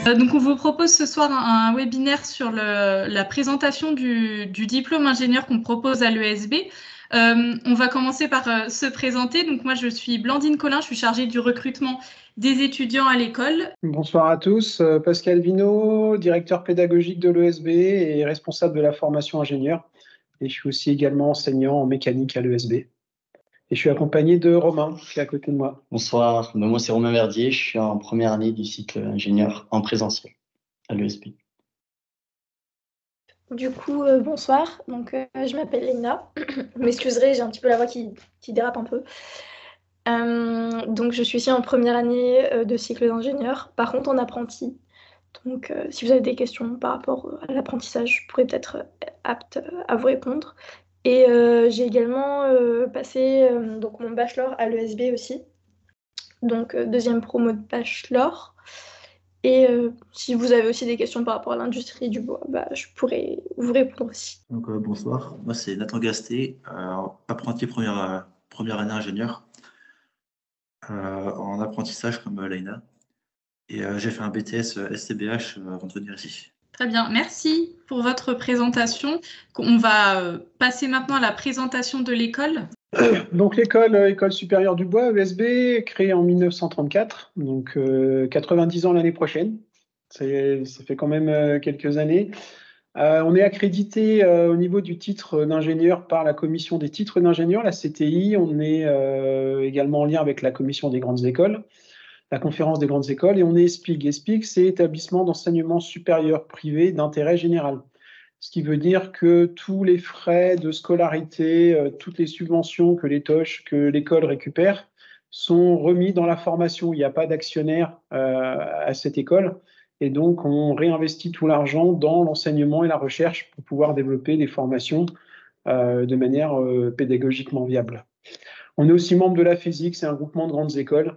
Donc on vous propose ce soir un webinaire sur la présentation du diplôme ingénieur qu'on propose à l'ESB. On va commencer par se présenter. Donc moi je suis Blandine Collin, je suis chargée du recrutement des étudiants à l'école. Bonsoir à tous, Pascal Vino, directeur pédagogique de l'ESB et responsable de la formation ingénieur. Et je suis aussi également enseignant en mécanique à l'ESB. Et je suis accompagné de Romain, qui est à côté de moi. Bonsoir, moi c'est Romain Verdier, je suis en première année du cycle ingénieur en présentiel à l'ESB. Du coup, bonsoir, donc je m'appelle Léna, vous m'excuserez, j'ai un petit peu la voix qui dérape un peu. Donc je suis ici en première année de cycle d'ingénieur, par contre en apprenti. Donc si vous avez des questions par rapport à l'apprentissage, je pourrais peut-être apte à vous répondre. Et j'ai également passé donc mon bachelor à l'ESB aussi, donc deuxième promo de bachelor. Et si vous avez aussi des questions par rapport à l'industrie du bois, je pourrais vous répondre aussi. Donc bonsoir, moi c'est Nathan Gasté, apprenti première année ingénieur en apprentissage comme Laina. Et j'ai fait un BTS STBH avant de venir ici. Très bien, merci pour votre présentation. On va passer maintenant à la présentation de l'école. Donc l'école École supérieure du bois, ESB, créée en 1934, donc 90 ans l'année prochaine. Ça fait quand même quelques années. On est accrédité au niveau du titre d'ingénieur par la commission des titres d'ingénieur, la CTI. On est également en lien avec la commission des grandes écoles, la conférence des grandes écoles, et on est ESPIG. ESPIG, c'est établissement d'enseignement supérieur privé d'intérêt général. Ce qui veut dire que tous les frais de scolarité, toutes les subventions que l'école récupère sont remis dans la formation. Il n'y a pas d'actionnaire à cette école. Et donc, on réinvestit tout l'argent dans l'enseignement et la recherche pour pouvoir développer des formations de manière pédagogiquement viable. On est aussi membre de la FESIC, c'est un groupement de grandes écoles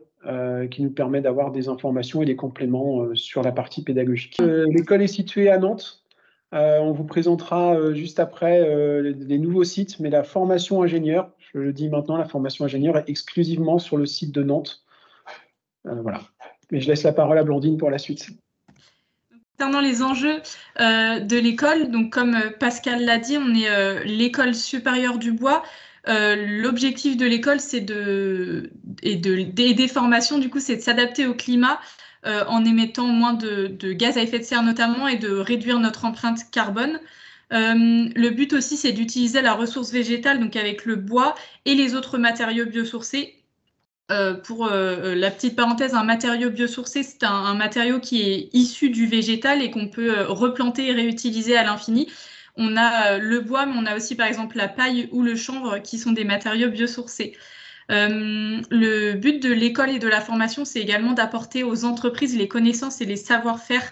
qui nous permet d'avoir des informations et des compléments sur la partie pédagogique. L'école est située à Nantes. On vous présentera juste après les nouveaux sites, mais la formation ingénieur, je le dis maintenant, la formation ingénieur est exclusivement sur le site de Nantes. Voilà. Mais je laisse la parole à Blandine pour la suite. Concernant les enjeux de l'école, donc comme Pascal l'a dit, on est l'école supérieure du bois. L'objectif de l'école, c'est des formations, du coup, c'est de s'adapter au climat en émettant moins de gaz à effet de serre notamment et de réduire notre empreinte carbone. Le but aussi, c'est d'utiliser la ressource végétale, donc avec le bois et les autres matériaux biosourcés. Pour la petite parenthèse, un matériau biosourcé, c'est un matériau qui est issu du végétal et qu'on peut replanter et réutiliser à l'infini. On a le bois, mais on a aussi par exemple la paille ou le chanvre qui sont des matériaux biosourcés. Le but de l'école et de la formation, c'est également d'apporter aux entreprises les connaissances et les savoir-faire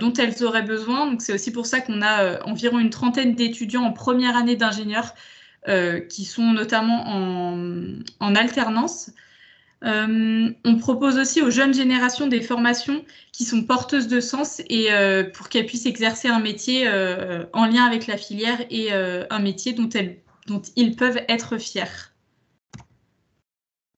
dont elles auraient besoin. Donc, c'est aussi pour ça qu'on a environ une trentaine d'étudiants en première année d'ingénieur qui sont notamment en alternance. On propose aussi aux jeunes générations des formations qui sont porteuses de sens et pour qu'elles puissent exercer un métier en lien avec la filière et un métier dont ils peuvent être fiers.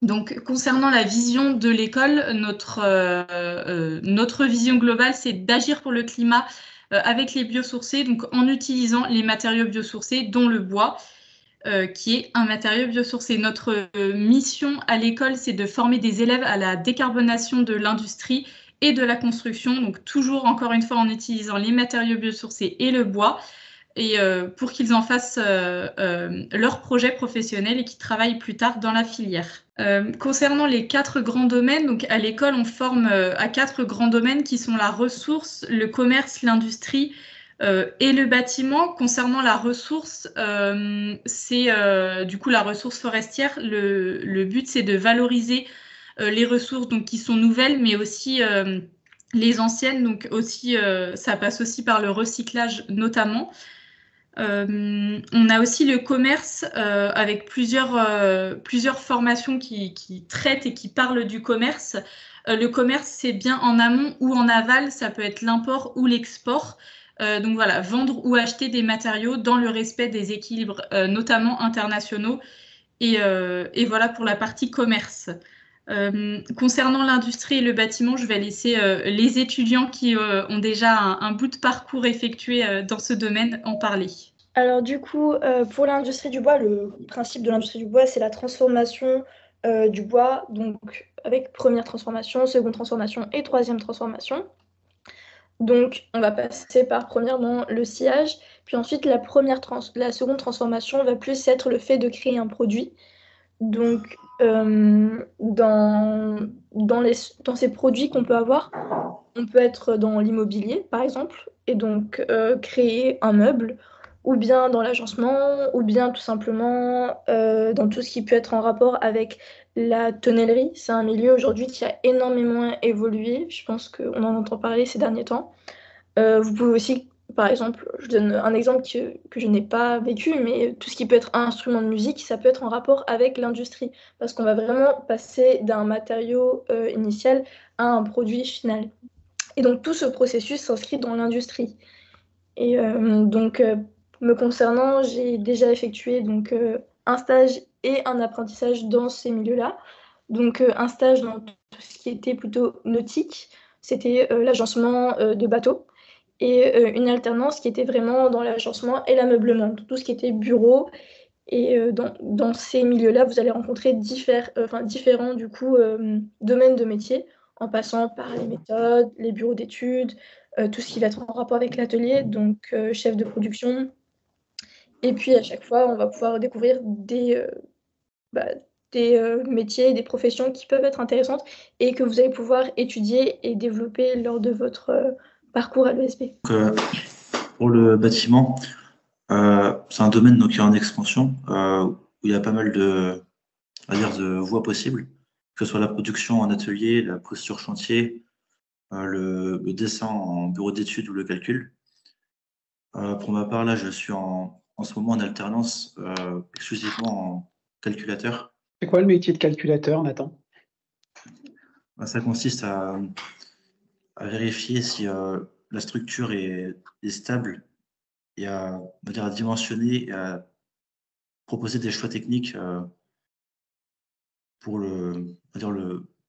Donc, concernant la vision de l'école, notre vision globale, c'est d'agir pour le climat avec les biosourcés, donc en utilisant les matériaux biosourcés, dont le bois, qui est un matériau biosourcé. Notre mission à l'école, c'est de former des élèves à la décarbonation de l'industrie et de la construction, donc toujours, encore une fois, en utilisant les matériaux biosourcés et le bois, et pour qu'ils en fassent leur projet professionnel et qu'ils travaillent plus tard dans la filière. Concernant les 4 grands domaines, donc à l'école, on forme à 4 grands domaines qui sont la ressource, le commerce, l'industrie et le bâtiment. Concernant la ressource, c'est du coup la ressource forestière. Le but, c'est de valoriser les ressources donc, qui sont nouvelles, mais aussi les anciennes. Donc aussi, ça passe aussi par le recyclage notamment. On a aussi le commerce avec plusieurs formations qui traitent et qui parlent du commerce. Le commerce, c'est bien en amont ou en aval, ça peut être l'import ou l'export. Donc voilà, vendre ou acheter des matériaux dans le respect des équilibres, notamment internationaux. Et voilà pour la partie commerce. Concernant l'industrie et le bâtiment, je vais laisser les étudiants qui ont déjà un bout de parcours effectué dans ce domaine en parler. Alors du coup, pour l'industrie du bois, le principe de l'industrie du bois, c'est la transformation du bois, donc avec première transformation, seconde transformation et troisième transformation. Donc on va passer par premièrement le sciage, puis ensuite la seconde transformation va plus être le fait de créer un produit. Donc dans ces produits qu'on peut avoir, on peut être dans l'immobilier par exemple, et donc créer un meuble, ou bien dans l'agencement, ou bien tout simplement dans tout ce qui peut être en rapport avec la tonnellerie. C'est un milieu aujourd'hui qui a énormément évolué. Je pense qu'on en entend parler ces derniers temps. Vous pouvez aussi, par exemple, je donne un exemple que je n'ai pas vécu, mais tout ce qui peut être un instrument de musique, ça peut être en rapport avec l'industrie, parce qu'on va vraiment passer d'un matériau initial à un produit final. Et donc tout ce processus s'inscrit dans l'industrie. Et donc, me concernant, j'ai déjà effectué donc, un stage et un apprentissage dans ces milieux-là. Donc, un stage dans tout ce qui était plutôt nautique, c'était l'agencement de bateaux. Et une alternance qui était vraiment dans l'agencement et l'ameublement, tout ce qui était bureau. Et dans ces milieux-là, vous allez rencontrer différents du coup, domaines de métier, en passant par les méthodes, les bureaux d'études, tout ce qui va être en rapport avec l'atelier, donc chef de production. Et puis à chaque fois, on va pouvoir découvrir des métiers, des professions qui peuvent être intéressantes et que vous allez pouvoir étudier et développer lors de votre parcours à l'ESB. Pour le bâtiment, c'est un domaine donc, qui est en expansion, où il y a pas mal de voies possibles, que ce soit la production en atelier, la pose sur chantier, le dessin en bureau d'études ou le calcul. Pour ma part, là, je suis en ce moment en alternance exclusivement en calculateur. C'est quoi le métier de calculateur, Nathan? Ça consiste à vérifier si la structure est stable et on va dire, à dimensionner et à proposer des choix techniques pour le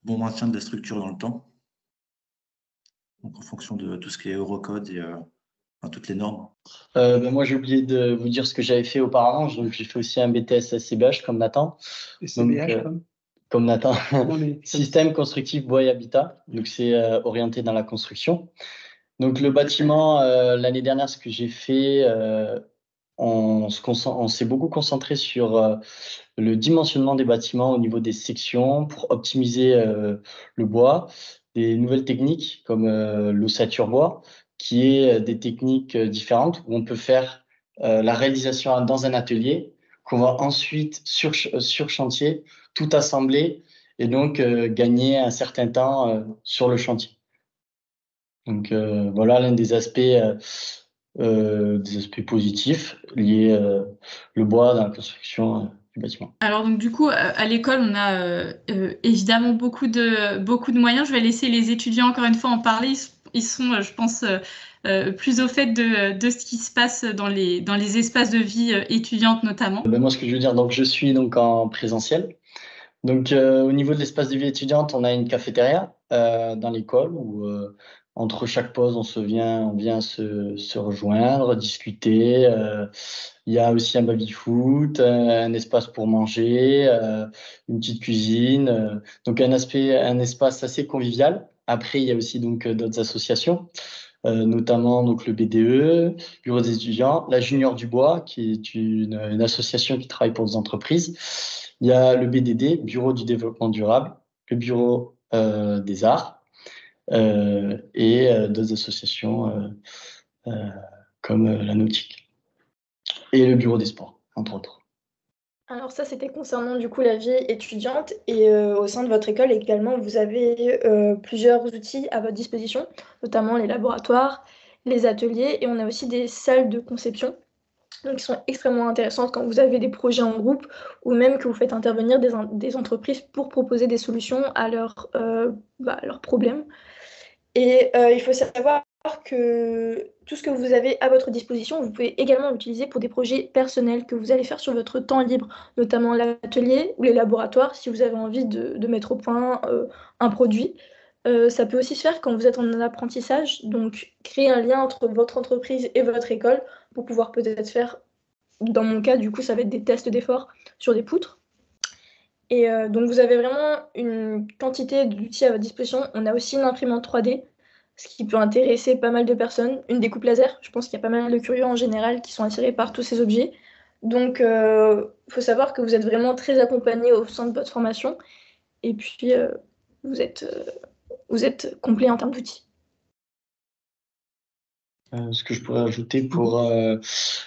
bon maintien de la structure dans le temps. Donc, en fonction de tout ce qui est Eurocode et toutes les normes. Moi, j'ai oublié de vous dire ce que j'avais fait auparavant. Donc, j'ai fait aussi un BTS SCBH comme Nathan. SCBH comme Nathan. mais... Système constructif bois et habitat. Donc, c'est orienté dans la construction. Donc, le bâtiment, l'année dernière, ce que j'ai fait, on s'est beaucoup concentré sur le dimensionnement des bâtiments au niveau des sections pour optimiser le bois. Des nouvelles techniques comme l'ossature bois, qui est des techniques différentes où on peut faire la réalisation dans un atelier qu'on va ensuite sur chantier tout assembler et donc gagner un certain temps sur le chantier. Donc voilà l'un des aspects positifs liés le bois dans la construction du bâtiment. Alors donc du coup à l'école on a évidemment beaucoup de moyens. Je vais laisser les étudiants encore une fois en parler. Ils sont je pense plus au fait de ce qui se passe dans les espaces de vie étudiantes notamment. Moi ce que je veux dire, donc je suis donc en présentiel. Donc au niveau de l'espace de vie étudiante, on a une cafétéria dans l'école où entre chaque pause, on vient se rejoindre, discuter. Il y a aussi un baby-foot, un espace pour manger, une petite cuisine. Donc un espace assez convivial. Après, il y a aussi donc d'autres associations, notamment donc le BDE, Bureau des étudiants, la Junior du Bois, qui est une association qui travaille pour des entreprises. Il y a le BDD, Bureau du développement durable, le Bureau des arts. Et d'autres associations comme la nautique et le bureau des sports, entre autres. Alors ça, c'était concernant du coup la vie étudiante et au sein de votre école également, vous avez plusieurs outils à votre disposition, notamment les laboratoires, les ateliers et on a aussi des salles de conception donc, qui sont extrêmement intéressantes quand vous avez des projets en groupe ou même que vous faites intervenir des entreprises pour proposer des solutions à leurs problèmes. Et il faut savoir que tout ce que vous avez à votre disposition, vous pouvez également l'utiliser pour des projets personnels que vous allez faire sur votre temps libre, notamment l'atelier ou les laboratoires, si vous avez envie de mettre au point un produit. Ça peut aussi se faire quand vous êtes en apprentissage, donc créer un lien entre votre entreprise et votre école pour pouvoir peut-être faire, dans mon cas, du coup, ça va être des tests d'effort sur des poutres. Et donc, vous avez vraiment une quantité d'outils à votre disposition. On a aussi une imprimante 3D, ce qui peut intéresser pas mal de personnes. Une découpe laser, je pense qu'il y a pas mal de curieux en général qui sont attirés par tous ces objets. Donc, il faut savoir que vous êtes vraiment très accompagné au sein de votre formation. Et puis, vous êtes complet en termes d'outils. Ce que je pourrais ajouter pour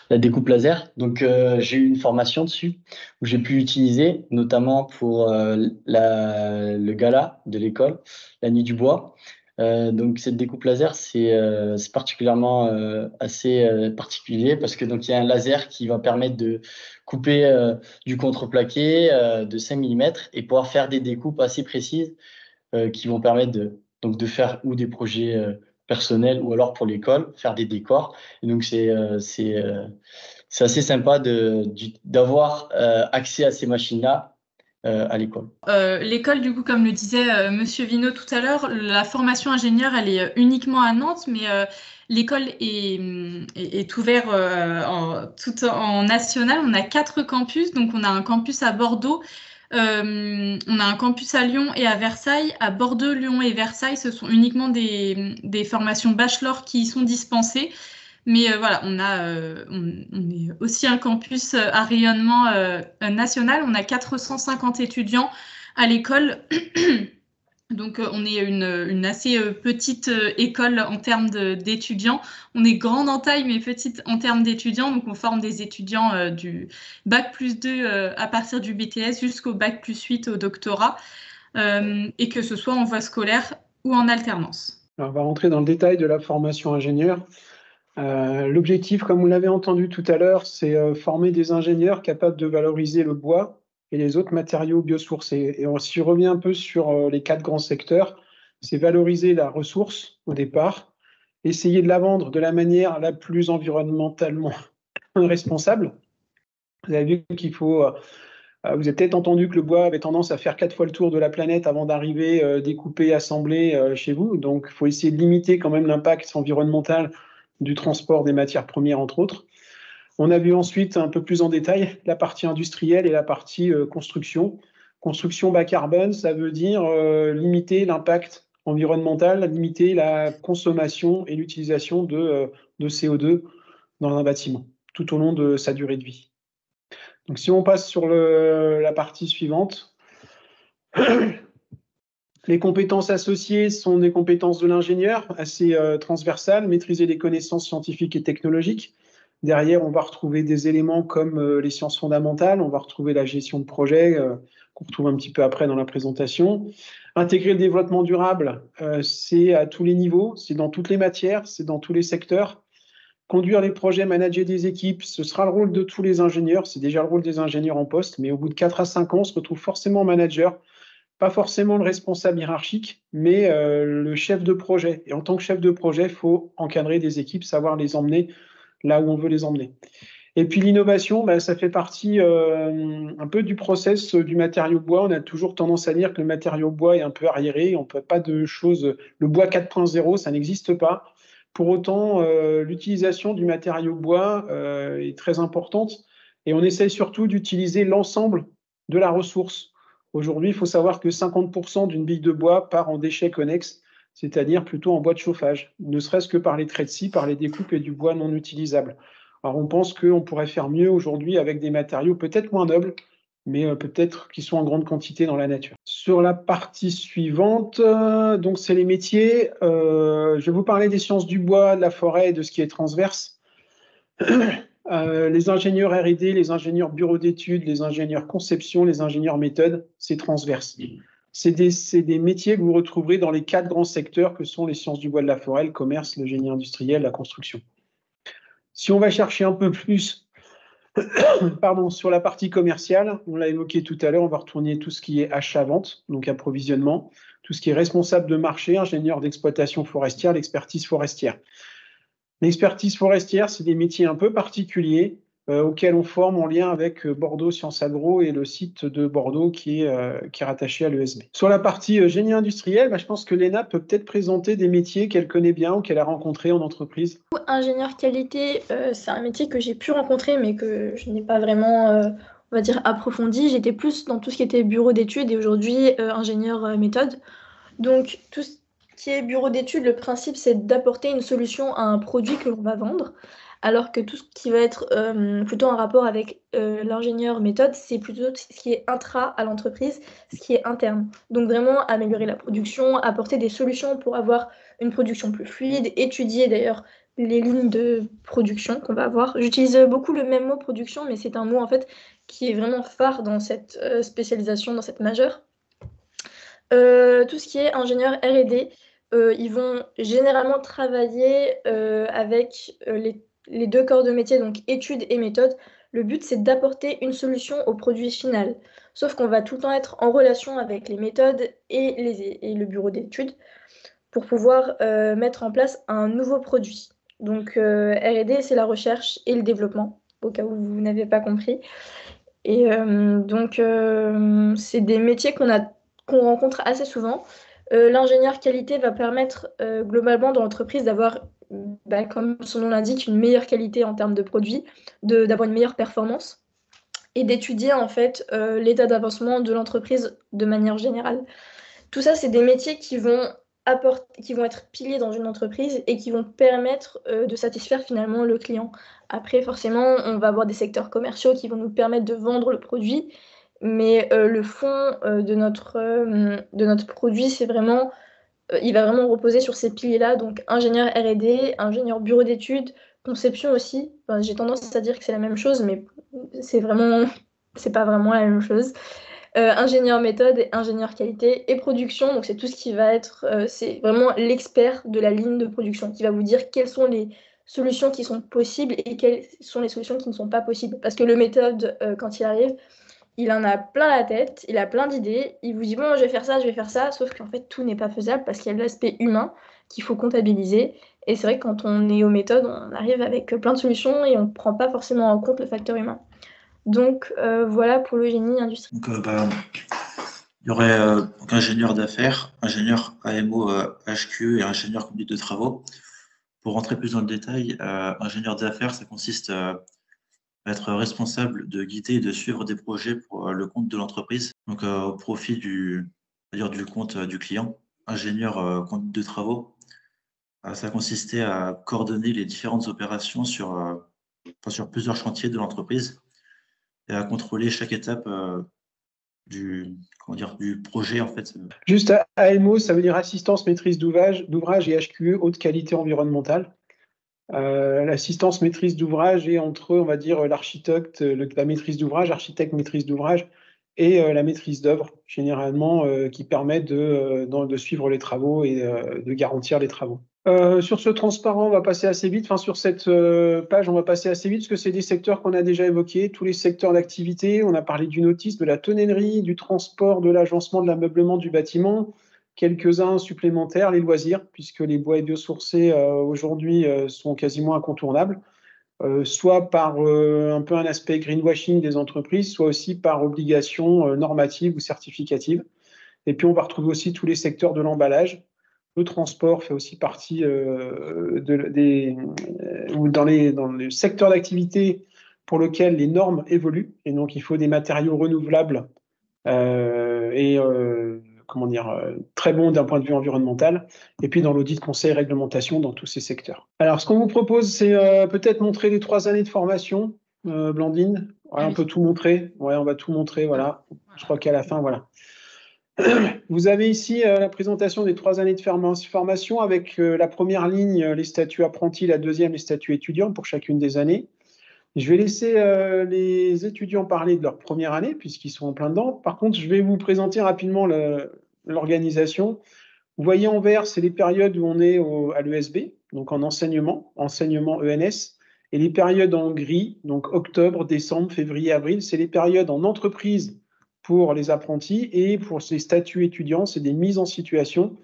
la découpe laser. Donc, j'ai eu une formation dessus où j'ai pu l'utiliser, notamment pour le gala de l'école, la nuit du bois. Donc, cette découpe laser, c'est particulièrement assez particulier parce que donc il y a un laser qui va permettre de couper du contreplaqué de 5 mm et pouvoir faire des découpes assez précises qui vont permettre de faire ou des projets personnels ou alors pour l'école, faire des décors. Et donc, c'est assez sympa d'avoir accès à ces machines-là à l'école. L'école, du coup, comme le disait Monsieur Vino tout à l'heure, la formation ingénieur, elle est uniquement à Nantes, mais l'école est ouverte tout en national. On a 4 campus, donc on a un campus à Bordeaux, on a un campus à Lyon et à Versailles. À Bordeaux, Lyon et Versailles, ce sont uniquement des formations bachelor qui y sont dispensées. Mais voilà, on est aussi un campus à rayonnement national. On a 450 étudiants à l'école. Donc, on est une assez petite école en termes d'étudiants. On est grande en taille, mais petite en termes d'étudiants. Donc, on forme des étudiants du Bac+2 à partir du BTS jusqu'au Bac+8 au doctorat, et que ce soit en voie scolaire ou en alternance. Alors, on va rentrer dans le détail de la formation ingénieur. L'objectif, comme vous l'avez entendu tout à l'heure, c'est former des ingénieurs capables de valoriser le bois et les autres matériaux biosourcés. Et si je reviens un peu sur les 4 grands secteurs, c'est valoriser la ressource au départ, essayer de la vendre de la manière la plus environnementalement responsable. Vous avez vu qu'il faut... vous avez peut-être entendu que le bois avait tendance à faire 4 fois le tour de la planète avant d'arriver découpé, assemblé chez vous. Donc, il faut essayer de limiter quand même l'impact environnemental du transport des matières premières, entre autres. On a vu ensuite un peu plus en détail la partie industrielle et la partie construction. Construction bas carbone, ça veut dire limiter l'impact environnemental, limiter la consommation et l'utilisation de CO2 dans un bâtiment, tout au long de sa durée de vie. Donc si on passe sur la partie suivante, les compétences associées sont des compétences de l'ingénieur, assez transversales, maîtriser les connaissances scientifiques et technologiques. Derrière, on va retrouver des éléments comme les sciences fondamentales, on va retrouver la gestion de projet, qu'on retrouve un petit peu après dans la présentation. Intégrer le développement durable, c'est à tous les niveaux, c'est dans toutes les matières, c'est dans tous les secteurs. Conduire les projets, manager des équipes, ce sera le rôle de tous les ingénieurs, c'est déjà le rôle des ingénieurs en poste, mais au bout de 4 à 5 ans, on se retrouve forcément manager, pas forcément le responsable hiérarchique, mais le chef de projet. Et en tant que chef de projet, il faut encadrer des équipes, savoir les emmener là où on veut les emmener. Et puis l'innovation, ça fait partie un peu du process du matériau bois. On a toujours tendance à dire que le matériau bois est un peu arriéré, on ne peut pas de choses... Le bois 4.0, ça n'existe pas. Pour autant, l'utilisation du matériau bois est très importante et on essaye surtout d'utiliser l'ensemble de la ressource. Aujourd'hui, il faut savoir que 50% d'une bille de bois part en déchets connexes, c'est-à-dire plutôt en bois de chauffage, ne serait-ce que par les traits de scie, par les découpes et du bois non utilisable. Alors on pense qu'on pourrait faire mieux aujourd'hui avec des matériaux peut-être moins nobles, mais peut-être qui sont en grande quantité dans la nature. Sur la partie suivante, donc c'est les métiers. Je vais vous parler des sciences du bois, de la forêt et de ce qui est transverse. Les ingénieurs R&D, les ingénieurs bureau d'études, les ingénieurs conception, les ingénieurs méthode, c'est transverse. C'est des métiers que vous retrouverez dans les 4 grands secteurs que sont les sciences du bois, de la forêt, le commerce, le génie industriel, la construction. Si on va chercher un peu plus sur la partie commerciale, on l'a évoqué tout à l'heure, on va retourner tout ce qui est achat-vente, donc approvisionnement, tout tout ce qui est responsable de marché, ingénieur d'exploitation forestière, l'expertise forestière. L'expertise forestière, c'est des métiers un peu particuliers auxquels on forme en lien avec Bordeaux Sciences Agro et le site de Bordeaux qui est rattaché à l'ESB. Sur la partie génie industriel, je pense que Léna peut peut-être présenter des métiers qu'elle connaît bien ou qu'elle a rencontrés en entreprise. Ingénieur qualité, c'est un métier que j'ai pu rencontrer, mais que je n'ai pas vraiment, on va dire, approfondi. J'étais plus dans tout ce qui était bureau d'études et aujourd'hui ingénieur méthode. Donc, tout ce qui est bureau d'études, le principe, c'est d'apporter une solution à un produit que l'on va vendre, alors que tout ce qui va être plutôt en rapport avec l'ingénieur méthode, c'est plutôt ce qui est intra à l'entreprise, ce qui est interne. Donc, vraiment améliorer la production, apporter des solutions pour avoir une production plus fluide, étudier d'ailleurs les lignes de production qu'on va avoir. J'utilise beaucoup le même mot production, mais c'est un mot en fait qui est vraiment phare dans cette spécialisation, dans cette majeure. Tout ce qui est ingénieur R&D, ils vont généralement travailler avec les deux corps de métier, donc études et méthodes. Le but, c'est d'apporter une solution au produit final. Sauf qu'on va tout le temps être en relation avec les méthodes et le bureau d'études pour pouvoir mettre en place un nouveau produit. Donc R&D, c'est la recherche et le développement, au cas où vous n'avez pas compris. Et donc, c'est des métiers qu'on rencontre assez souvent. L'ingénieur qualité va permettre globalement dans l'entreprise d'avoir, comme son nom l'indique, une meilleure qualité en termes de produits, d'avoir une meilleure performance et d'étudier en fait l'état d'avancement de l'entreprise de manière générale. Tout ça, c'est des métiers qui vont être piliers dans une entreprise et qui vont permettre de satisfaire finalement le client. Après, forcément, on va avoir des secteurs commerciaux qui vont nous permettre de vendre le produit, mais le fond de notre produit, c'est vraiment, il va vraiment reposer sur ces piliers-là, donc ingénieur R&D, ingénieur bureau d'études, conception aussi. Enfin, j'ai tendance à dire que c'est la même chose, mais c'est pas vraiment la même chose. Ingénieur méthode, ingénieur qualité et production. Donc, c'est tout ce qui va être, c'est vraiment l'expert de la ligne de production qui va vous dire quelles sont les solutions qui sont possibles et quelles sont les solutions qui ne sont pas possibles. Parce que le méthode, quand il arrive, il en a plein la tête, il a plein d'idées, il vous dit bon, je vais faire ça, sauf qu'en fait, tout n'est pas faisable parce qu'il y a l'aspect humain qu'il faut comptabiliser. Et c'est vrai que quand on est aux méthodes, on arrive avec plein de solutions et on ne prend pas forcément en compte le facteur humain. Donc voilà pour le génie industriel. Donc, il y aurait donc ingénieur d'affaires, ingénieur AMO HQ et ingénieur conduite de travaux. Pour rentrer plus dans le détail, ingénieur d'affaires, ça consiste à être responsable de guider et de suivre des projets pour le compte de l'entreprise, donc au profit du compte du client. Ingénieur conduite de travaux, ça consistait à coordonner les différentes opérations sur plusieurs chantiers de l'entreprise et à contrôler chaque étape du projet en fait. Juste AMO, ça veut dire assistance maîtrise d'ouvrage et HQE, haute qualité environnementale. L'assistance maîtrise d'ouvrage est entre, on va dire, l'architecte, la maîtrise d'ouvrage, architecte maîtrise d'ouvrage et la maîtrise d'œuvre, généralement, qui permet de suivre les travaux et de garantir les travaux. Sur ce transparent, on va passer assez vite. Enfin, sur cette page, on va passer assez vite parce que c'est des secteurs qu'on a déjà évoqués, tous les secteurs d'activité. On a parlé du nautisme, de la tonnellerie, du transport, de l'agencement, de l'ameublement du bâtiment. Quelques-uns supplémentaires, les loisirs, puisque les bois et biosourcés aujourd'hui sont quasiment incontournables, soit par un peu un aspect greenwashing des entreprises, soit aussi par obligation normative ou certificative. Et puis on va retrouver aussi tous les secteurs de l'emballage. Le transport fait aussi partie dans les secteurs d'activité pour lesquels les normes évoluent. Et donc, il faut des matériaux renouvelables très bons d'un point de vue environnemental. Et puis, dans l'audit conseil réglementation dans tous ces secteurs. Alors, ce qu'on vous propose, c'est peut-être montrer les 3 années de formation. Blandine, ouais, on peut tout montrer. Ouais, on va tout montrer. Voilà. Je crois qu'à la fin, voilà. Vous avez ici la présentation des 3 années de formation avec la première ligne, les statuts apprentis, la deuxième, les statuts étudiants pour chacune des années. Je vais laisser les étudiants parler de leur première année puisqu'ils sont en plein dedans. Par contre, je vais vous présenter rapidement l'organisation. Vous voyez en vert, c'est les périodes où on est à l'ESB, donc en enseignement ENS. Et les périodes en gris, donc octobre, décembre, février, avril, c'est les périodes en entreprise pour les apprentis, et pour ces statuts étudiants, c'est des mises en situation.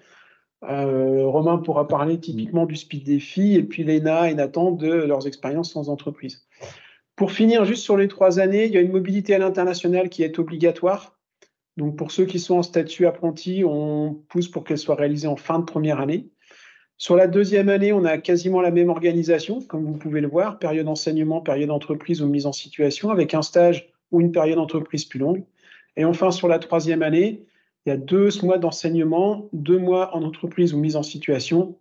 Romain pourra parler typiquement du Speed Défi, et puis Léna et Nathan de leurs expériences en entreprise. Pour finir, juste sur les 3 années, il y a une mobilité à l'international qui est obligatoire. Donc pour ceux qui sont en statut apprenti, on pousse pour qu'elle soit réalisée en fin de première année. Sur la 2e année, on a quasiment la même organisation, comme vous pouvez le voir, période enseignement, période entreprise ou mise en situation, avec un stage ou une période entreprise plus longue. Et enfin, sur la 3e année, il y a 2 mois d'enseignement, 2 mois en entreprise ou mise en situation,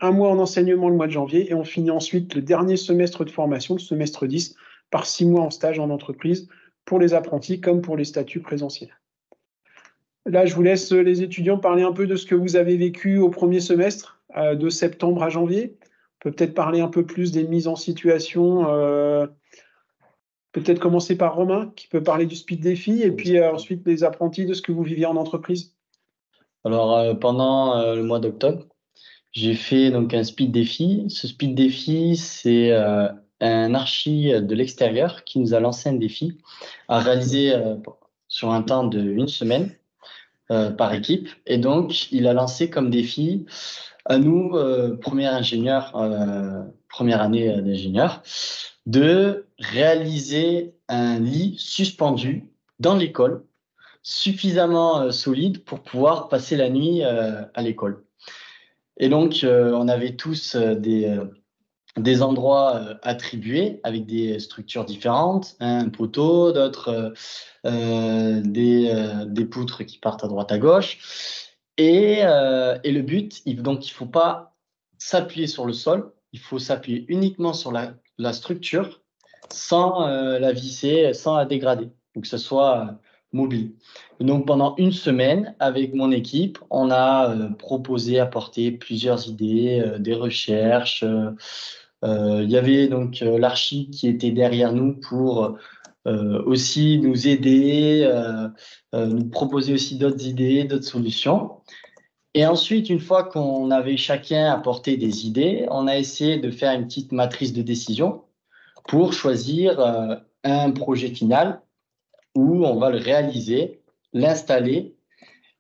1 mois en enseignement le mois de janvier, et on finit ensuite le dernier semestre de formation, le semestre 10, par 6 mois en stage en entreprise, pour les apprentis comme pour les statuts présentiels. Là, je vous laisse les étudiants parler un peu de ce que vous avez vécu au premier semestre, de septembre à janvier. On peut peut-être parler un peu plus des mises en situation. Peut-être commencer par Romain, qui peut parler du Speed Défi, et puis ensuite les apprentis de ce que vous viviez en entreprise. Alors, pendant le mois d'octobre, j'ai fait donc un Speed Défi. Ce Speed Défi, c'est un archi de l'extérieur qui nous a lancé un défi à réaliser sur un temps de 1 semaine par équipe. Et donc, il a lancé comme défi à nous, première année d'ingénieur, de réaliser un lit suspendu dans l'école, suffisamment solide pour pouvoir passer la nuit à l'école. Et donc, on avait tous des endroits attribués avec des structures différentes, un poteau, d'autres des poutres qui partent à droite à gauche. Et le but, donc, il ne faut pas s'appuyer sur le sol, il faut s'appuyer uniquement sur la structure sans la visser, sans la dégrader, donc que ce soit mobile. Et donc, pendant 1 semaine, avec mon équipe, on a proposé, apporté plusieurs idées, des recherches. Il y avait donc l'archi qui était derrière nous pour aussi nous aider, nous proposer aussi d'autres idées, d'autres solutions. Et ensuite, une fois qu'on avait chacun apporté des idées, on a essayé de faire une petite matrice de décision pour choisir un projet final où on va le réaliser, l'installer.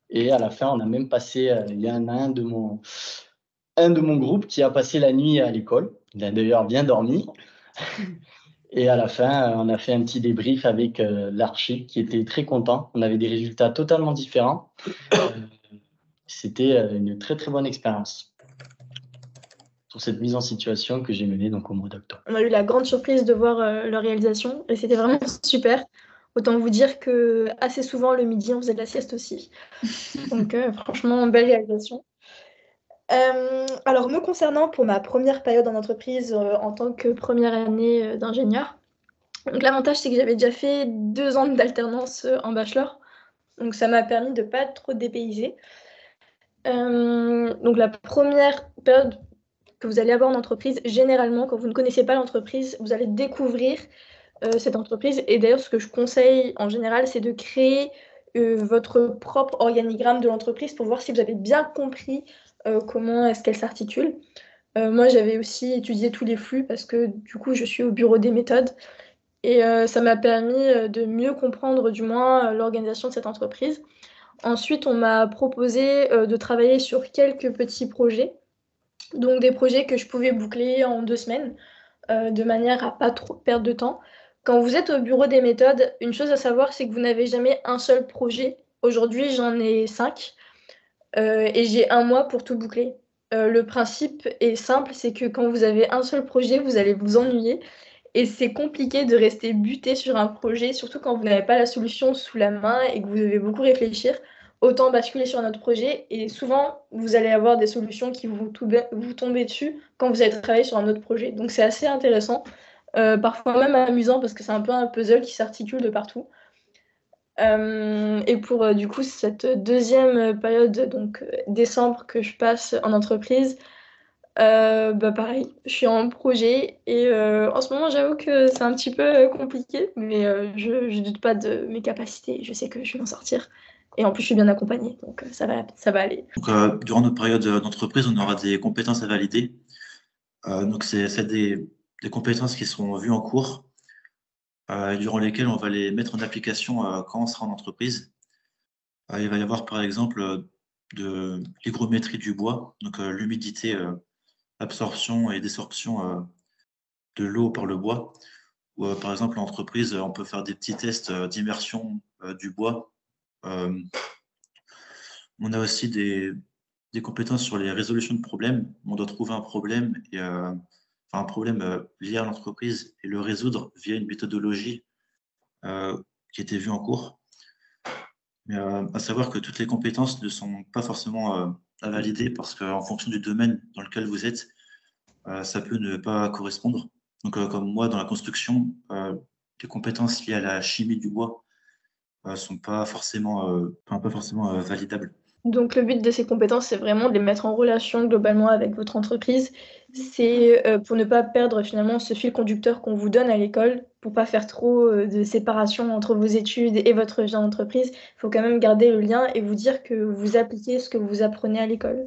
Et à la fin, on a même passé, il y a un de mon groupe qui a passé la nuit à l'école. Il a d'ailleurs bien dormi. Et à la fin, on a fait un petit débrief avec l'archi qui était très content. On avait des résultats totalement différents. C'était une très, très bonne expérience sur cette mise en situation que j'ai menée donc, au mois d'octobre. On a eu la grande surprise de voir leur réalisation et c'était vraiment super. Autant vous dire que assez souvent, le midi, on faisait de la sieste aussi. Donc, franchement, belle réalisation. Alors, me concernant, pour ma première période en entreprise en tant que première année d'ingénieur, donc l'avantage, c'est que j'avais déjà fait 2 ans d'alternance en bachelor. Donc, ça m'a permis de ne pas être trop dépaysée. Donc, la première période que vous allez avoir en entreprise, généralement, quand vous ne connaissez pas l'entreprise, vous allez découvrir cette entreprise. Et d'ailleurs, ce que je conseille en général, c'est de créer votre propre organigramme de l'entreprise pour voir si vous avez bien compris comment est-ce qu'elle s'articule. Moi, j'avais aussi étudié tous les flux parce que du coup, je suis au bureau des méthodes. Et ça m'a permis de mieux comprendre du moins l'organisation de cette entreprise. Ensuite, on m'a proposé de travailler sur quelques petits projets. Donc des projets que je pouvais boucler en 2 semaines, de manière à pas trop perdre de temps. Quand vous êtes au bureau des méthodes, une chose à savoir, c'est que vous n'avez jamais un seul projet. Aujourd'hui, j'en ai 5 et j'ai 1 mois pour tout boucler. Le principe est simple, c'est que quand vous avez un seul projet, vous allez vous ennuyer. Et c'est compliqué de rester buté sur un projet, surtout quand vous n'avez pas la solution sous la main et que vous devez beaucoup réfléchir. Autant basculer sur un autre projet et souvent, vous allez avoir des solutions qui vous tomber dessus quand vous allez travailler sur un autre projet. Donc, c'est assez intéressant, parfois même amusant parce que c'est un peu un puzzle qui s'articule de partout. Et pour du coup, cette 2e période, donc décembre, que je passe en entreprise, pareil, je suis en projet et en ce moment j'avoue que c'est un petit peu compliqué, mais je doute pas de mes capacités, je sais que je vais m'en sortir et en plus je suis bien accompagnée, donc ça va aller. Donc, durant notre période d'entreprise, on aura des compétences à valider. Donc c'est des compétences qui seront vues en cours. durant lesquels on va les mettre en application quand on sera en entreprise. Il va y avoir par exemple de l'hygrométrie du bois, donc l'humidité, absorption et désorption de l'eau par le bois. Ou par exemple en entreprise, on peut faire des petits tests d'immersion du bois. On a aussi des compétences sur les résolutions de problèmes. On doit trouver un problème, un problème lié à l'entreprise et le résoudre via une méthodologie qui était vue en cours. Mais à savoir que toutes les compétences ne sont pas forcément à valider parce qu'en fonction du domaine dans lequel vous êtes, ça peut ne pas correspondre. Donc, comme moi, dans la construction, les compétences liées à la chimie du bois sont pas forcément validables. Donc le but de ces compétences, c'est vraiment de les mettre en relation globalement avec votre entreprise. C'est pour ne pas perdre finalement ce fil conducteur qu'on vous donne à l'école, pour pas faire trop de séparation entre vos études et votre vie d'entreprise. Il faut quand même garder le lien et vous dire que vous appliquez ce que vous apprenez à l'école.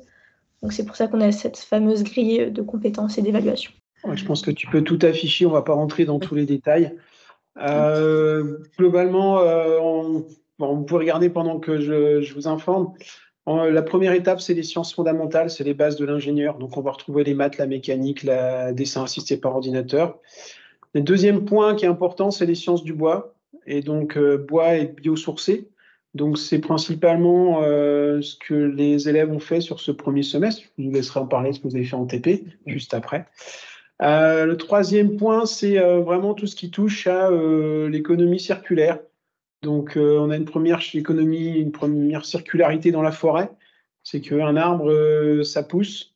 Donc c'est pour ça qu'on a cette fameuse grille de compétences et d'évaluation. Ouais, je pense que tu peux tout afficher, on ne va pas rentrer dans tous les détails. Globalement, vous pouvez regarder pendant que je vous informe. La première étape, c'est les sciences fondamentales, c'est les bases de l'ingénieur. Donc, on va retrouver les maths, la mécanique, le dessin assisté par ordinateur. Le deuxième point qui est important, c'est les sciences du bois. Et donc, bois et biosourcé. Donc, c'est principalement ce que les élèves ont fait sur ce premier semestre. Je vous laisserai en parler, ce que vous avez fait en TP, juste après. Le troisième point, c'est vraiment tout ce qui touche à l'économie circulaire. Donc, on a une première circularité dans la forêt. C'est qu'un arbre, ça pousse.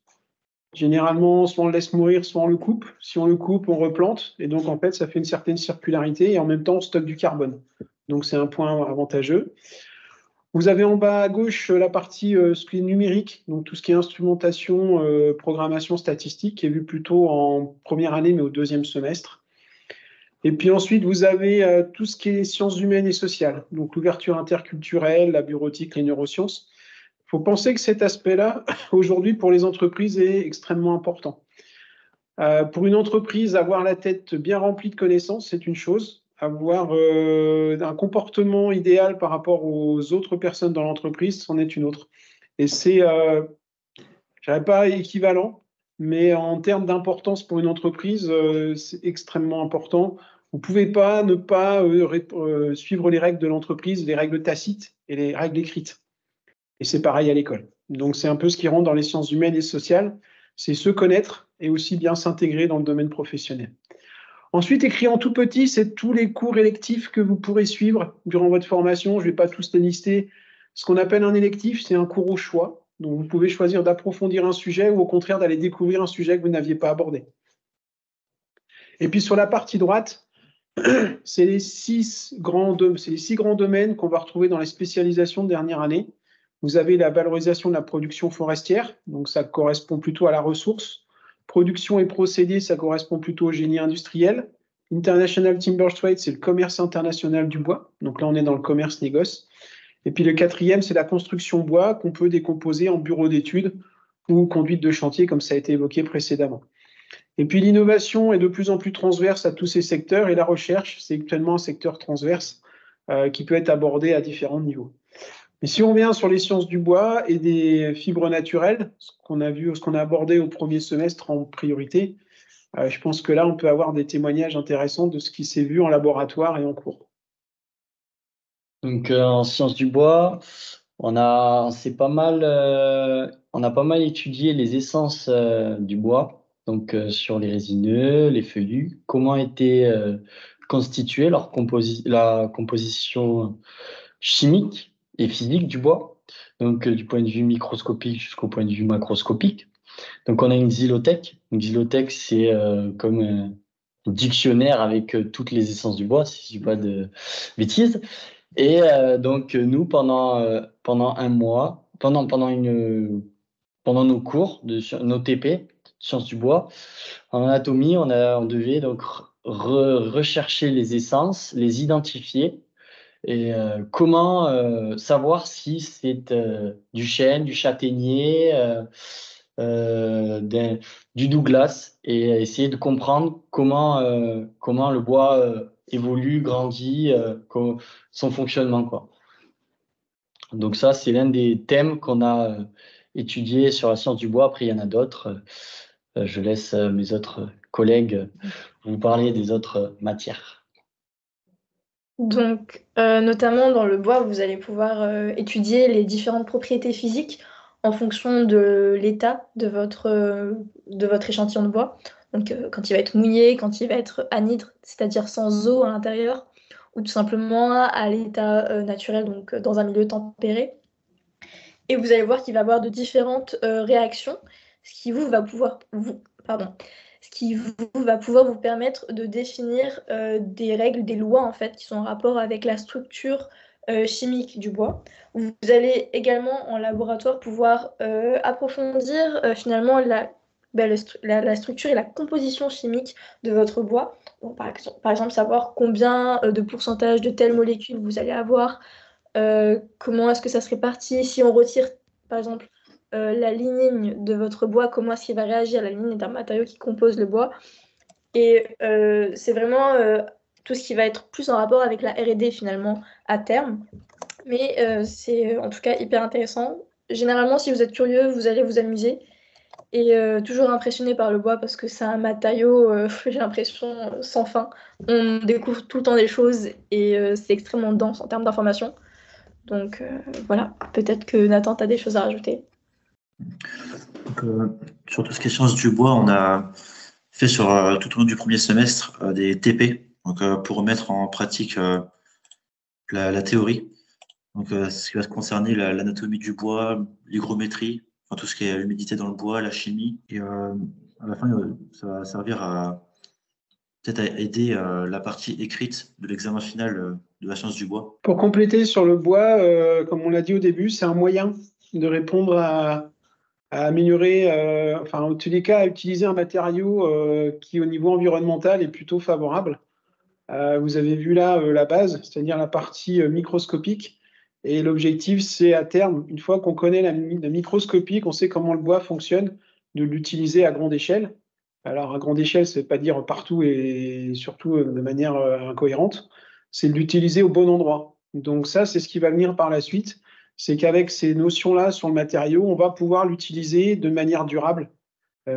Généralement, soit on le laisse mourir, soit on le coupe. Si on le coupe, on replante. Et donc, en fait, ça fait une certaine circularité et en même temps, on stocke du carbone. Donc, c'est un point avantageux. Vous avez en bas à gauche la partie ce qui est numérique, donc tout ce qui est instrumentation, programmation statistique, qui est vu plutôt en première année, mais au deuxième semestre. Et puis ensuite, vous avez tout ce qui est sciences humaines et sociales, donc l'ouverture interculturelle, la bureautique, les neurosciences. Il faut penser que cet aspect-là, aujourd'hui, pour les entreprises, est extrêmement important. Pour une entreprise, avoir la tête bien remplie de connaissances, c'est une chose. Avoir un comportement idéal par rapport aux autres personnes dans l'entreprise, c'en est une autre. Et c'est, je dirais pas équivalent, mais en termes d'importance pour une entreprise, c'est extrêmement important. Vous ne pouvez pas ne pas suivre les règles de l'entreprise, les règles tacites et les règles écrites. Et c'est pareil à l'école. Donc c'est un peu ce qui rentre dans les sciences humaines et sociales, c'est se connaître et aussi bien s'intégrer dans le domaine professionnel. Ensuite, écrit en tout petit, c'est tous les cours électifs que vous pourrez suivre durant votre formation. Je ne vais pas tous les lister. Ce qu'on appelle un électif, c'est un cours au choix. Donc, vous pouvez choisir d'approfondir un sujet ou au contraire d'aller découvrir un sujet que vous n'aviez pas abordé. Et puis, sur la partie droite, c'est les six grands domaines qu'on va retrouver dans les spécialisations de dernière année. Vous avez la valorisation de la production forestière, donc ça correspond plutôt à la ressource. Production et procédés, ça correspond plutôt au génie industriel. International Timber Trade, c'est le commerce international du bois. Donc là, on est dans le commerce négoce. Et puis le quatrième, c'est la construction bois qu'on peut décomposer en bureau d'études ou conduite de chantier, comme ça a été évoqué précédemment. Et puis l'innovation est de plus en plus transverse à tous ces secteurs et la recherche, c'est actuellement un secteur transverse qui peut être abordé à différents niveaux. Mais si on vient sur les sciences du bois et des fibres naturelles, ce qu'on a abordé au premier semestre en priorité, je pense que là, on peut avoir des témoignages intéressants de ce qui s'est vu en laboratoire et en cours. Donc, en sciences du bois, on a pas mal étudié les essences du bois, donc sur les résineux, les feuillus, comment était constituée la composition chimique et physique du bois, donc du point de vue microscopique jusqu'au point de vue macroscopique. Donc on a une xylothèque. Une xylothèque, c'est comme un dictionnaire avec toutes les essences du bois, si je dis pas de bêtises. Et donc nous, pendant un mois, pendant nos cours, nos TP, sciences du bois, en anatomie, on devait donc rechercher les essences, les identifier, et comment savoir si c'est du chêne, du châtaignier, du Douglas, et essayer de comprendre comment le bois évolue, grandit, son fonctionnement, quoi. Donc ça, c'est l'un des thèmes qu'on a étudié sur la science du bois. Après, il y en a d'autres. Je laisse mes autres collègues vous parler des autres matières. Donc, notamment dans le bois, vous allez pouvoir étudier les différentes propriétés physiques en fonction de l'état de votre échantillon de bois. Donc, quand il va être mouillé, quand il va être anhydre, c'est-à-dire sans eau à l'intérieur, ou tout simplement à l'état naturel, donc dans un milieu tempéré. Et vous allez voir qu'il va y avoir de différentes réactions, ce qui va pouvoir vous permettre de définir des règles, des lois en fait, qui sont en rapport avec la structure chimique du bois. Vous allez également en laboratoire pouvoir approfondir finalement la structure et la composition chimique de votre bois. Donc, par exemple, savoir combien de pourcentage de telle molécule vous allez avoir, comment est-ce que ça se répartit, si on retire par exemple la lignine de votre bois, comment est-ce qu'il va réagir. La lignine est un matériau qui compose le bois. Et c'est vraiment tout ce qui va être plus en rapport avec la R&D finalement à terme. Mais c'est en tout cas hyper intéressant. Généralement, si vous êtes curieux, vous allez vous amuser. Et toujours impressionné par le bois parce que c'est un matériau, j'ai l'impression, sans fin. On découvre tout le temps des choses et c'est extrêmement dense en termes d'informations. Donc voilà, peut-être que Nathan, tu as des choses à rajouter. Donc, sur tout ce qui est sciences du bois, on a fait sur tout au long du premier semestre des TP, donc, pour remettre en pratique la théorie. Donc, ce qui va concerner l'anatomie du bois, l'hygrométrie, enfin, tout ce qui est l'humidité dans le bois, la chimie. Et à la fin, ça va servir à peut-être à aider la partie écrite de l'examen final de la science du bois. Pour compléter sur le bois, comme on l'a dit au début, c'est un moyen de répondre à améliorer, enfin en tous les cas, à utiliser un matériau qui au niveau environnemental est plutôt favorable. Vous avez vu là la base, c'est-à-dire la partie microscopique. Et l'objectif, c'est à terme, une fois qu'on connaît la microscopie, qu'on sait comment le bois fonctionne, de l'utiliser à grande échelle. Alors, à grande échelle, ça ne veut pas dire partout et surtout de manière incohérente. C'est de l'utiliser au bon endroit. Donc ça, c'est ce qui va venir par la suite. C'est qu'avec ces notions-là sur le matériau, on va pouvoir l'utiliser de manière durable.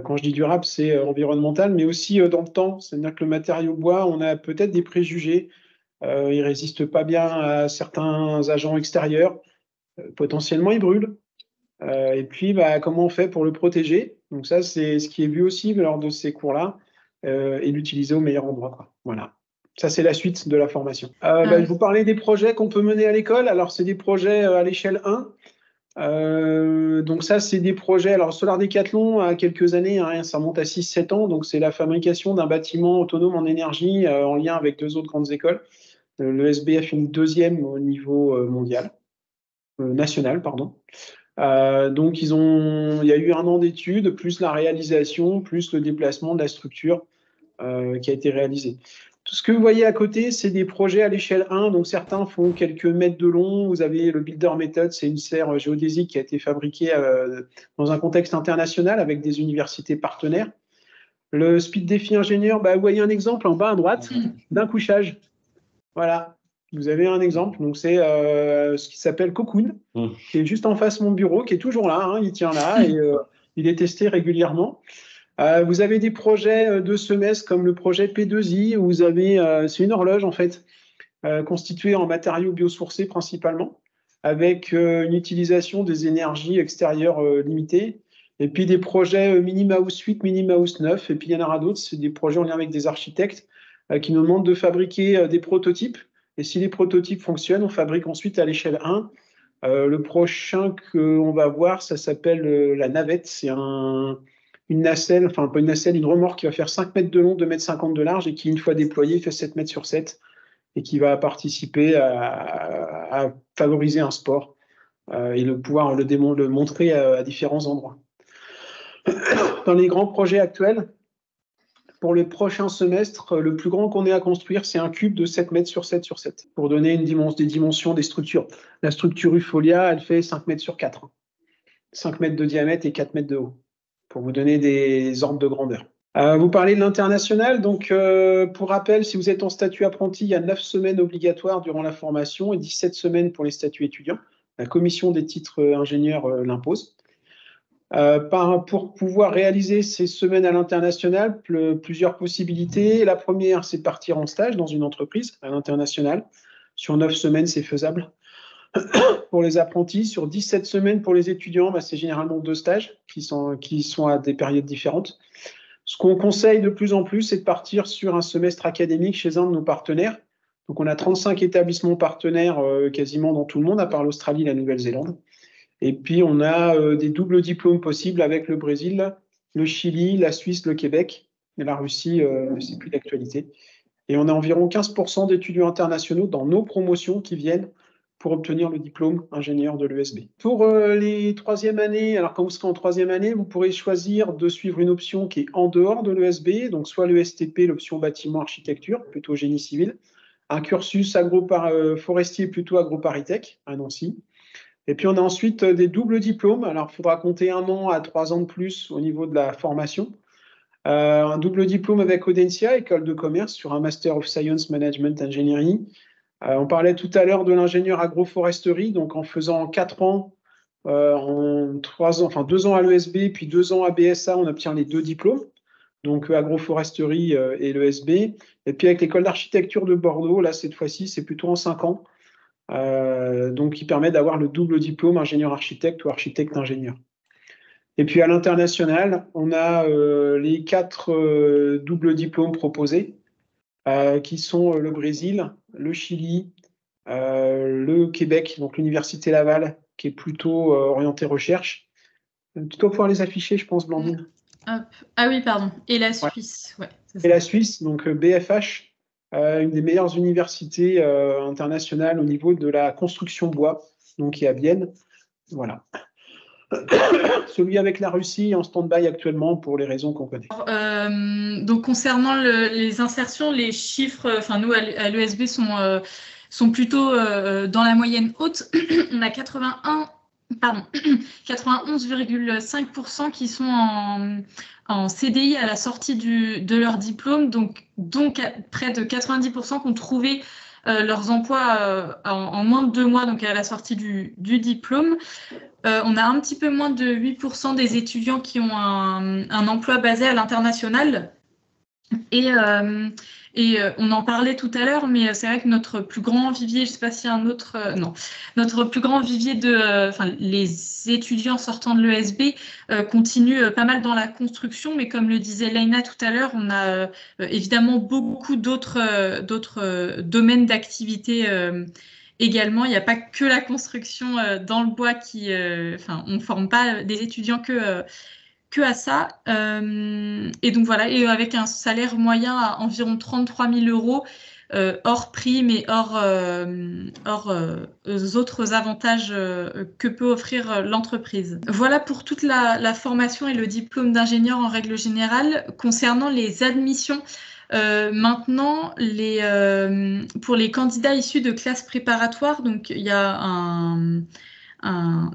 Quand je dis durable, c'est environnemental, mais aussi dans le temps. C'est-à-dire que le matériau bois, on a peut-être des préjugés. Il ne résiste pas bien à certains agents extérieurs. Potentiellement, il brûle. Et puis, comment on fait pour le protéger? Donc ça, c'est ce qui est vu aussi lors de ces cours-là, et l'utiliser au meilleur endroit, quoi. Voilà. Ça, c'est la suite de la formation. Je vous parlais des projets qu'on peut mener à l'école. Alors, c'est des projets à l'échelle 1. Donc ça, c'est des projets. Alors, Solar Décathlon, à quelques années, hein, ça monte à 6-7 ans. Donc, c'est la fabrication d'un bâtiment autonome en énergie en lien avec 2 autres grandes écoles. Le SBF est une 2e au niveau national, pardon. Donc, il y a eu 1 an d'études, plus la réalisation, plus le déplacement de la structure qui a été réalisé. Tout ce que vous voyez à côté, c'est des projets à l'échelle 1. Donc, certains font quelques mètres de long. Vous avez le Builder Method, c'est une serre géodésique qui a été fabriquée dans un contexte international avec des universités partenaires. Le Speed Défi Ingénieur, vous voyez un exemple en bas à droite d'un couchage. Voilà. Vous avez un exemple, donc c'est ce qui s'appelle Cocoon, qui est juste en face de mon bureau, qui est toujours là, hein, il tient là et il est testé régulièrement. Vous avez des projets de semestre comme le projet P2I, où vous avez, c'est une horloge en fait, constituée en matériaux biosourcés principalement, avec une utilisation des énergies extérieures limitées. Et puis des projets Mini-Mouse 8, Mini-Mouse 9, et puis il y en aura d'autres, c'est des projets en lien avec des architectes qui nous demandent de fabriquer des prototypes. Et si les prototypes fonctionnent, on fabrique ensuite à l'échelle 1. Le prochain qu'on va voir, ça s'appelle la navette. C'est une nacelle, enfin pas une nacelle, une remorque qui va faire 5 mètres de long, 2,50 m de large et qui, une fois déployée, fait 7 mètres sur 7 et qui va participer à favoriser un sport et pouvoir le montrer à différents endroits. Dans les grands projets actuels, pour le prochain semestre, le plus grand qu'on ait à construire, c'est un cube de 7 mètres sur 7 sur 7, pour donner des dimensions des structures. La structure Ufolia, elle fait 5 mètres sur 4. 5 mètres de diamètre et 4 mètres de haut, pour vous donner des ordres de grandeur. Vous parlez de l'international. Donc, pour rappel, si vous êtes en statut apprenti, il y a 9 semaines obligatoires durant la formation et 17 semaines pour les statuts étudiants. La commission des titres ingénieurs l'impose. Pour pouvoir réaliser ces semaines à l'international, plusieurs possibilités. La première, c'est partir en stage dans une entreprise à l'international. Sur 9 semaines, c'est faisable. Pour les apprentis, sur 17 semaines pour les étudiants, c'est généralement 2 stages qui sont à des périodes différentes. Ce qu'on conseille de plus en plus, c'est de partir sur un semestre académique chez un de nos partenaires. Donc, on a 35 établissements partenaires quasiment dans tout le monde, à part l'Australie et la Nouvelle-Zélande. Et puis, on a des doubles diplômes possibles avec le Brésil, le Chili, la Suisse, le Québec. Et la Russie, c'est plus d'actualité. Et on a environ 15% d'étudiants internationaux dans nos promotions qui viennent pour obtenir le diplôme ingénieur de l'ESB. Pour les troisième années, alors quand vous serez en troisième année, vous pourrez choisir de suivre une option qui est en dehors de l'ESB, donc soit l'ESTP, l'option bâtiment architecture, plutôt génie civil, un cursus forestier, plutôt AgroParisTech à Nancy. Et puis on a ensuite des doubles diplômes, alors il faudra compter 1 an à 3 ans de plus au niveau de la formation. Un double diplôme avec Audencia, école de commerce, sur un Master of Science Management Engineering. On parlait tout à l'heure de l'ingénieur agroforesterie, donc en faisant 4 ans, en 3 ans, enfin 2 ans à l'ESB, puis 2 ans à BSA, on obtient les 2 diplômes, donc agroforesterie et l'ESB. Et puis avec l'école d'architecture de Bordeaux, là cette fois-ci, c'est plutôt en 5 ans, donc qui permet d'avoir le double diplôme ingénieur architecte ou architecte ingénieur. Et puis à l'international, on a les 4 doubles diplômes proposés, qui sont le Brésil, le Chili, le Québec, donc l'Université Laval, qui est plutôt orientée recherche. Tu dois pouvoir les afficher, je pense, Blandine. Hop. Ah oui, pardon. Et la Suisse. Ouais, et la Suisse, donc BFH, une des meilleures universités internationales au niveau de la construction bois, donc qui est à Vienne. Voilà. Celui avec la Russie est en stand-by actuellement pour les raisons qu'on connaît. Donc concernant les insertions, les chiffres, nous à l'ESB sont plutôt dans la moyenne haute. On a 91,5% qui sont en CDI à la sortie de leur diplôme, donc près de 90% qui ont trouvé leurs emplois en moins de 2 mois, donc à la sortie du diplôme. On a un petit peu moins de 8% des étudiants qui ont un emploi basé à l'international. Et on en parlait tout à l'heure, mais c'est vrai que notre plus grand vivier, je ne sais pas s'il y a un autre, non, notre plus grand vivier les étudiants sortant de l'ESB continuent pas mal dans la construction, mais comme le disait Leïna tout à l'heure, on a évidemment beaucoup d'autres domaines d'activité également. Il n'y a pas que la construction dans le bois on ne forme pas des étudiants que à ça. Et donc voilà, et avec un salaire moyen à environ 33 000 euros, hors prime et hors autres avantages que peut offrir l'entreprise. Voilà pour toute la formation et le diplôme d'ingénieur en règle générale. Concernant les admissions, maintenant, pour les candidats issus de classes préparatoires, donc il y a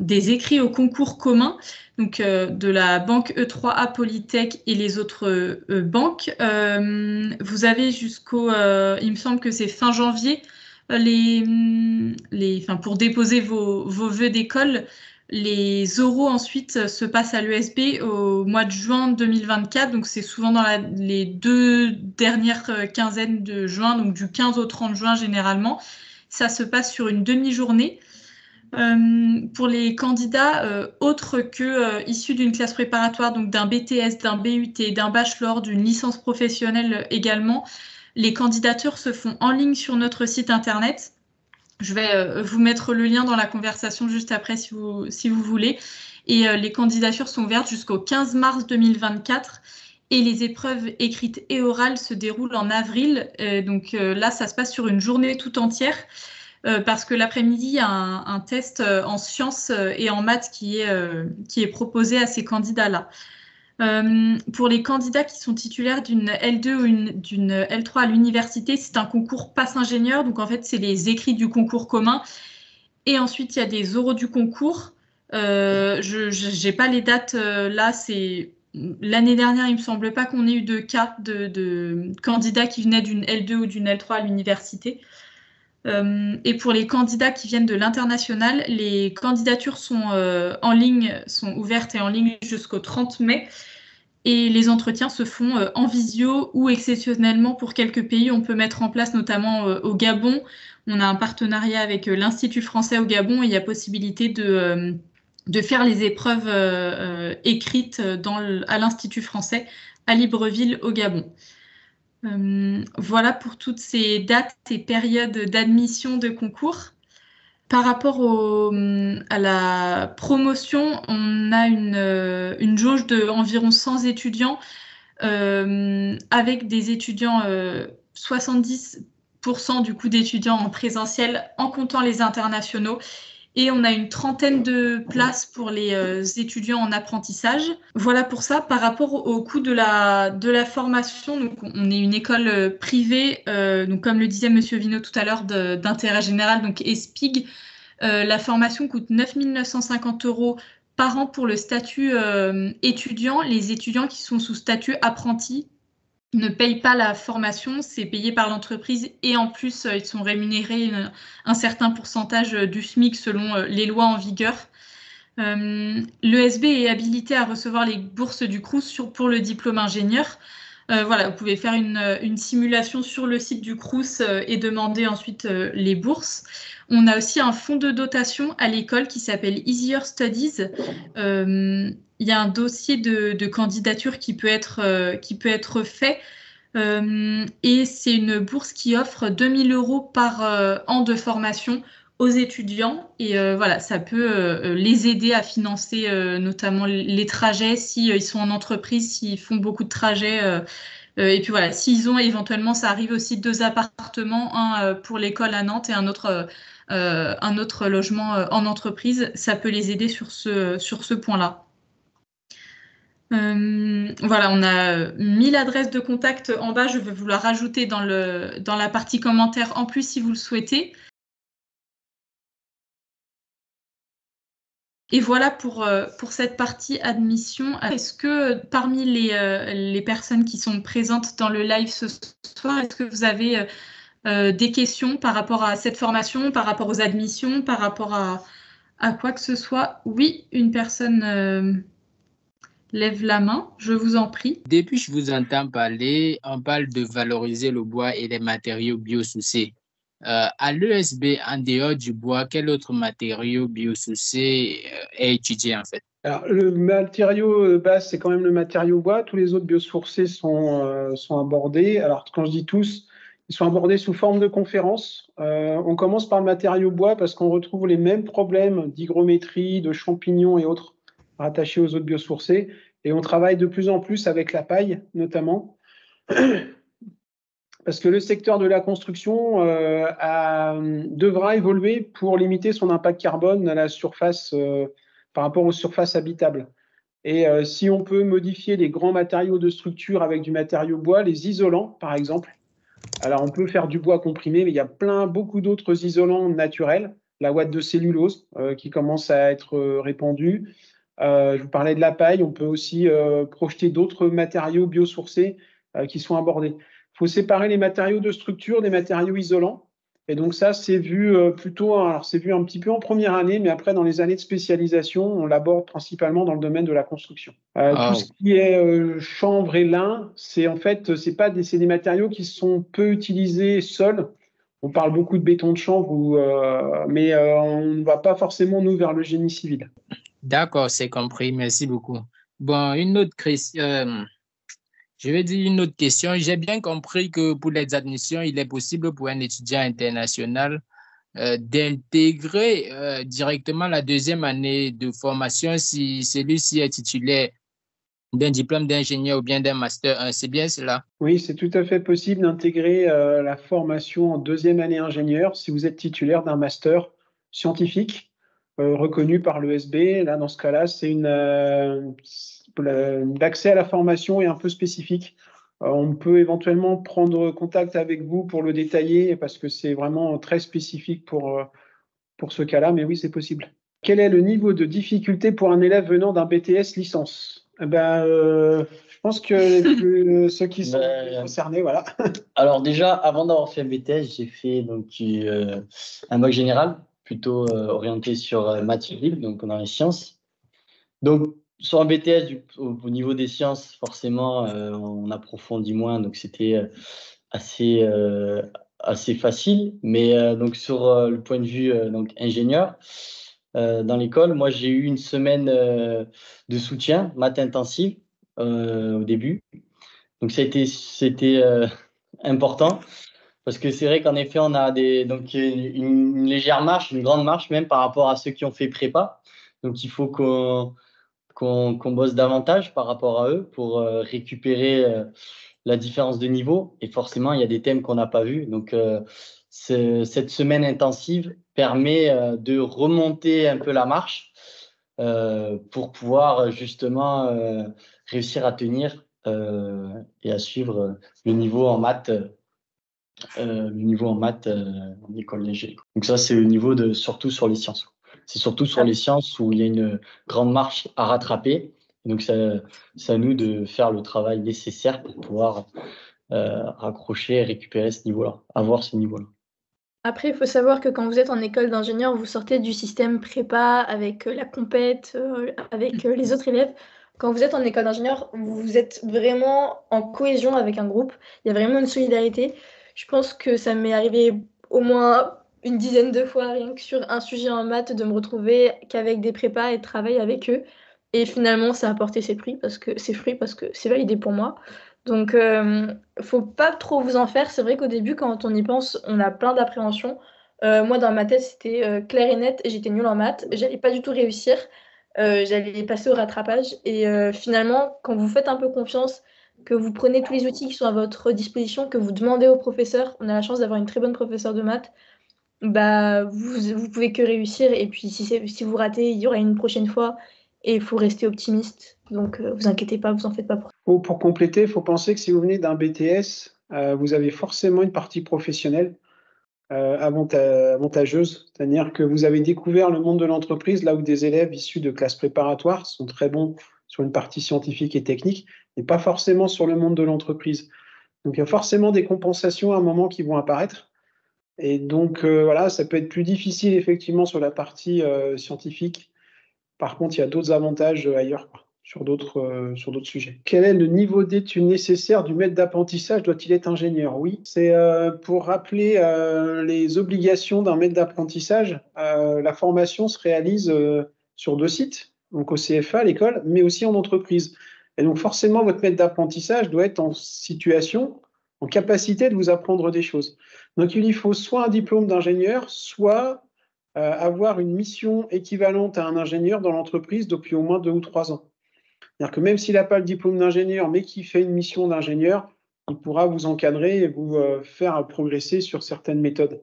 des écrits au concours commun, donc de la banque E3A Polytech et les autres banques. Vous avez jusqu'au, il me semble que c'est fin janvier, pour déposer vos vœux d'école. Les oraux ensuite se passent à l'ESB au mois de juin 2024, donc c'est souvent dans les 2 dernières quinzaines de juin, donc du 15 au 30 juin généralement. Ça se passe sur une demi-journée. Pour les candidats autres que issus d'une classe préparatoire, donc d'un BTS, d'un BUT, d'un bachelor, d'une licence professionnelle également, les candidatures se font en ligne sur notre site internet. Je vais vous mettre le lien dans la conversation juste après si vous voulez. Et les candidatures sont ouvertes jusqu'au 15 mars 2024. Et les épreuves écrites et orales se déroulent en avril. Donc là, ça se passe sur une journée tout entière. Parce que l'après-midi, il y a un test en sciences et en maths qui est proposé à ces candidats-là. Pour les candidats qui sont titulaires d'une L2 ou d'une L3 à l'université, c'est un concours passe ingénieur. Donc, en fait, c'est les écrits du concours commun. Et ensuite, il y a des oraux du concours. Je n'ai pas les dates là. l'année dernière, il me semble pas qu'on ait eu de cas de candidats qui venaient d'une L2 ou d'une L3 à l'université. Et pour les candidats qui viennent de l'international, les candidatures sont en ligne, sont ouvertes et en ligne jusqu'au 30 mai. Et les entretiens se font en visio ou exceptionnellement pour quelques pays. On peut mettre en place, notamment au Gabon. On a un partenariat avec l'Institut français au Gabon et il y a possibilité de faire les épreuves écrites à l'Institut français à Libreville au Gabon. Voilà pour toutes ces dates et périodes d'admission de concours. Par rapport à la promotion, on a une jauge d'environ 100 étudiants, avec des étudiants, 70% du coup d'étudiants en présentiel en comptant les internationaux. Et on a une trentaine de places pour les étudiants en apprentissage. Voilà pour ça. Par rapport au coût de la formation, donc on est une école privée, donc comme le disait Monsieur Vino tout à l'heure, d'intérêt général, donc ESPIG. La formation coûte 9 950 € par an pour le statut étudiant. Les étudiants qui sont sous statut apprenti ne payent pas la formation, c'est payé par l'entreprise et en plus, ils sont rémunérés un certain pourcentage du SMIC selon les lois en vigueur. L'ESB est habilité à recevoir les bourses du Crous pour le diplôme ingénieur. Voilà, vous pouvez faire une simulation sur le site du Crous et demander ensuite les bourses. On a aussi un fonds de dotation à l'école qui s'appelle Easier Studies. Il y a un dossier de candidature qui peut être fait. Et c'est une bourse qui offre 2 000 € par an de formation aux étudiants. Et voilà, ça peut les aider à financer notamment les trajets s'ils sont en entreprise, s'ils font beaucoup de trajets. Et puis voilà, s'ils ont éventuellement, ça arrive aussi 2 appartements, un pour l'école à Nantes et un autre logement en entreprise, ça peut les aider sur ce point-là. Voilà, on a mis l'adresse de contact en bas, je vais vous la rajouter dans la partie commentaire en plus si vous le souhaitez. Et voilà pour cette partie admission. Est-ce que parmi les personnes qui sont présentes dans le live ce soir, est-ce que vous avez des questions par rapport à cette formation, par rapport aux admissions, par rapport à quoi que ce soit? Oui, une personne lève la main, je vous en prie. Depuis que je vous entends parler, on parle de valoriser le bois et les matériaux biosourcés. À l'ESB, en dehors du bois, quel autre matériau biosourcé est étudié en fait? Alors, le matériau base, c'est quand même le matériau bois. Tous les autres biosourcés sont abordés. Alors, quand je dis tous, ils sont abordés sous forme de conférences. On commence par le matériau bois parce qu'on retrouve les mêmes problèmes d'hygrométrie, de champignons et autres rattachés aux autres biosourcés. Et on travaille de plus en plus avec la paille, notamment. Parce que le secteur de la construction devra évoluer pour limiter son impact carbone à la surface, par rapport aux surfaces habitables. Et si on peut modifier les grands matériaux de structure avec du matériau bois, les isolants, par exemple, alors on peut faire du bois comprimé, mais il y a beaucoup d'autres isolants naturels. La ouate de cellulose qui commence à être répandue. Je vous parlais de la paille, on peut aussi projeter d'autres matériaux biosourcés qui sont abordés. Il faut séparer les matériaux de structure des matériaux isolants. Et donc ça, c'est vu c'est vu un petit peu en première année, mais après, dans les années de spécialisation, on l'aborde principalement dans le domaine de la construction. Tout ce qui est chanvre et lin, c'est des matériaux qui sont peu utilisés seuls. On parle beaucoup de béton de chanvre, mais on ne va pas forcément, nous, vers le génie civil. D'accord, c'est compris. Merci beaucoup. Bon, une autre question. Je vais dire une autre question. J'ai bien compris que pour les admissions, il est possible pour un étudiant international d'intégrer directement la deuxième année de formation si celui-ci est titulaire d'un diplôme d'ingénieur ou bien d'un master 1. C'est bien cela? Oui, c'est tout à fait possible d'intégrer la formation en deuxième année ingénieur si vous êtes titulaire d'un master scientifique reconnu par l'ESB. Là, dans ce cas-là, c'est l'accès à la formation est un peu spécifique. On peut éventuellement prendre contact avec vous pour le détailler parce que c'est vraiment très spécifique pour ce cas-là, mais oui, c'est possible. Quel est le niveau de difficulté pour un élève venant d'un BTS licence? Je pense que ceux qui sont concernés, voilà. Alors déjà, avant d'avoir fait un BTS, j'ai fait donc un bac général, plutôt orienté sur maths libre, donc dans les sciences. Donc sur un BTS, au niveau des sciences, forcément, on approfondit moins, donc c'était assez facile. Mais donc sur le point de vue donc ingénieur, dans l'école, moi j'ai eu une semaine de soutien, maths intensive au début. Donc c'était important parce que c'est vrai qu'en effet on a donc une légère marche, une grande marche même par rapport à ceux qui ont fait prépa. Donc il faut qu'on bosse davantage par rapport à eux pour récupérer la différence de niveau. Et forcément, il y a des thèmes qu'on n'a pas vus. Donc, cette semaine intensive permet de remonter un peu la marche pour pouvoir justement réussir à tenir et à suivre le niveau en maths. En école légère. Donc ça, c'est au niveau surtout sur les sciences. C'est surtout sur les sciences où il y a une grande marche à rattraper. Donc c'est à nous de faire le travail nécessaire pour pouvoir raccrocher et récupérer ce niveau-là, avoir ce niveau-là. Après, il faut savoir que quand vous êtes en école d'ingénieur, vous sortez du système prépa avec la compète, avec les autres élèves. Quand vous êtes en école d'ingénieur, vous êtes vraiment en cohésion avec un groupe. Il y a vraiment une solidarité. Je pense que ça m'est arrivé au moins une dizaine de fois, rien que sur un sujet en maths, de me retrouver qu'avec des prépas et de travailler avec eux. Et finalement, ça a porté ses fruits parce que c'est validé pour moi. Donc, faut pas trop vous en faire. C'est vrai qu'au début, quand on y pense, on a plein d'appréhensions. Moi, dans ma tête, c'était clair et net et j'étais nulle en maths. J'allais pas du tout réussir. J'allais passer au rattrapage. Et finalement, quand vous faites un peu confiance, que vous prenez tous les outils qui sont à votre disposition, que vous demandez au professeur, on a la chance d'avoir une très bonne professeure de maths, bah, vous pouvez que réussir. Et puis, si vous ratez, il y aura une prochaine fois. Et il faut rester optimiste. Donc, vous inquiétez pas, vous en faites pas pour ça. Pour compléter, il faut penser que si vous venez d'un BTS, vous avez forcément une partie professionnelle avantageuse. C'est-à-dire que vous avez découvert le monde de l'entreprise, là où des élèves issus de classes préparatoires sont très bons sur une partie scientifique et technique, mais pas forcément sur le monde de l'entreprise. Donc, il y a forcément des compensations à un moment qui vont apparaître. Et donc, voilà, ça peut être plus difficile effectivement sur la partie scientifique. Par contre, il y a d'autres avantages ailleurs, quoi, sur d'autres sujets. Quel est le niveau d'études nécessaire du maître d'apprentissage? Doit-il être ingénieur? Oui, c'est pour rappeler les obligations d'un maître d'apprentissage. La formation se réalise sur 2 sites, donc au CFA, l'école, mais aussi en entreprise. Et donc forcément, votre maître d'apprentissage doit être en situation, en capacité de vous apprendre des choses. Donc il lui faut soit un diplôme d'ingénieur, soit avoir une mission équivalente à un ingénieur dans l'entreprise depuis au moins 2 ou 3 ans. C'est-à-dire que même s'il n'a pas le diplôme d'ingénieur, mais qu'il fait une mission d'ingénieur, il pourra vous encadrer et vous faire progresser sur certaines méthodes.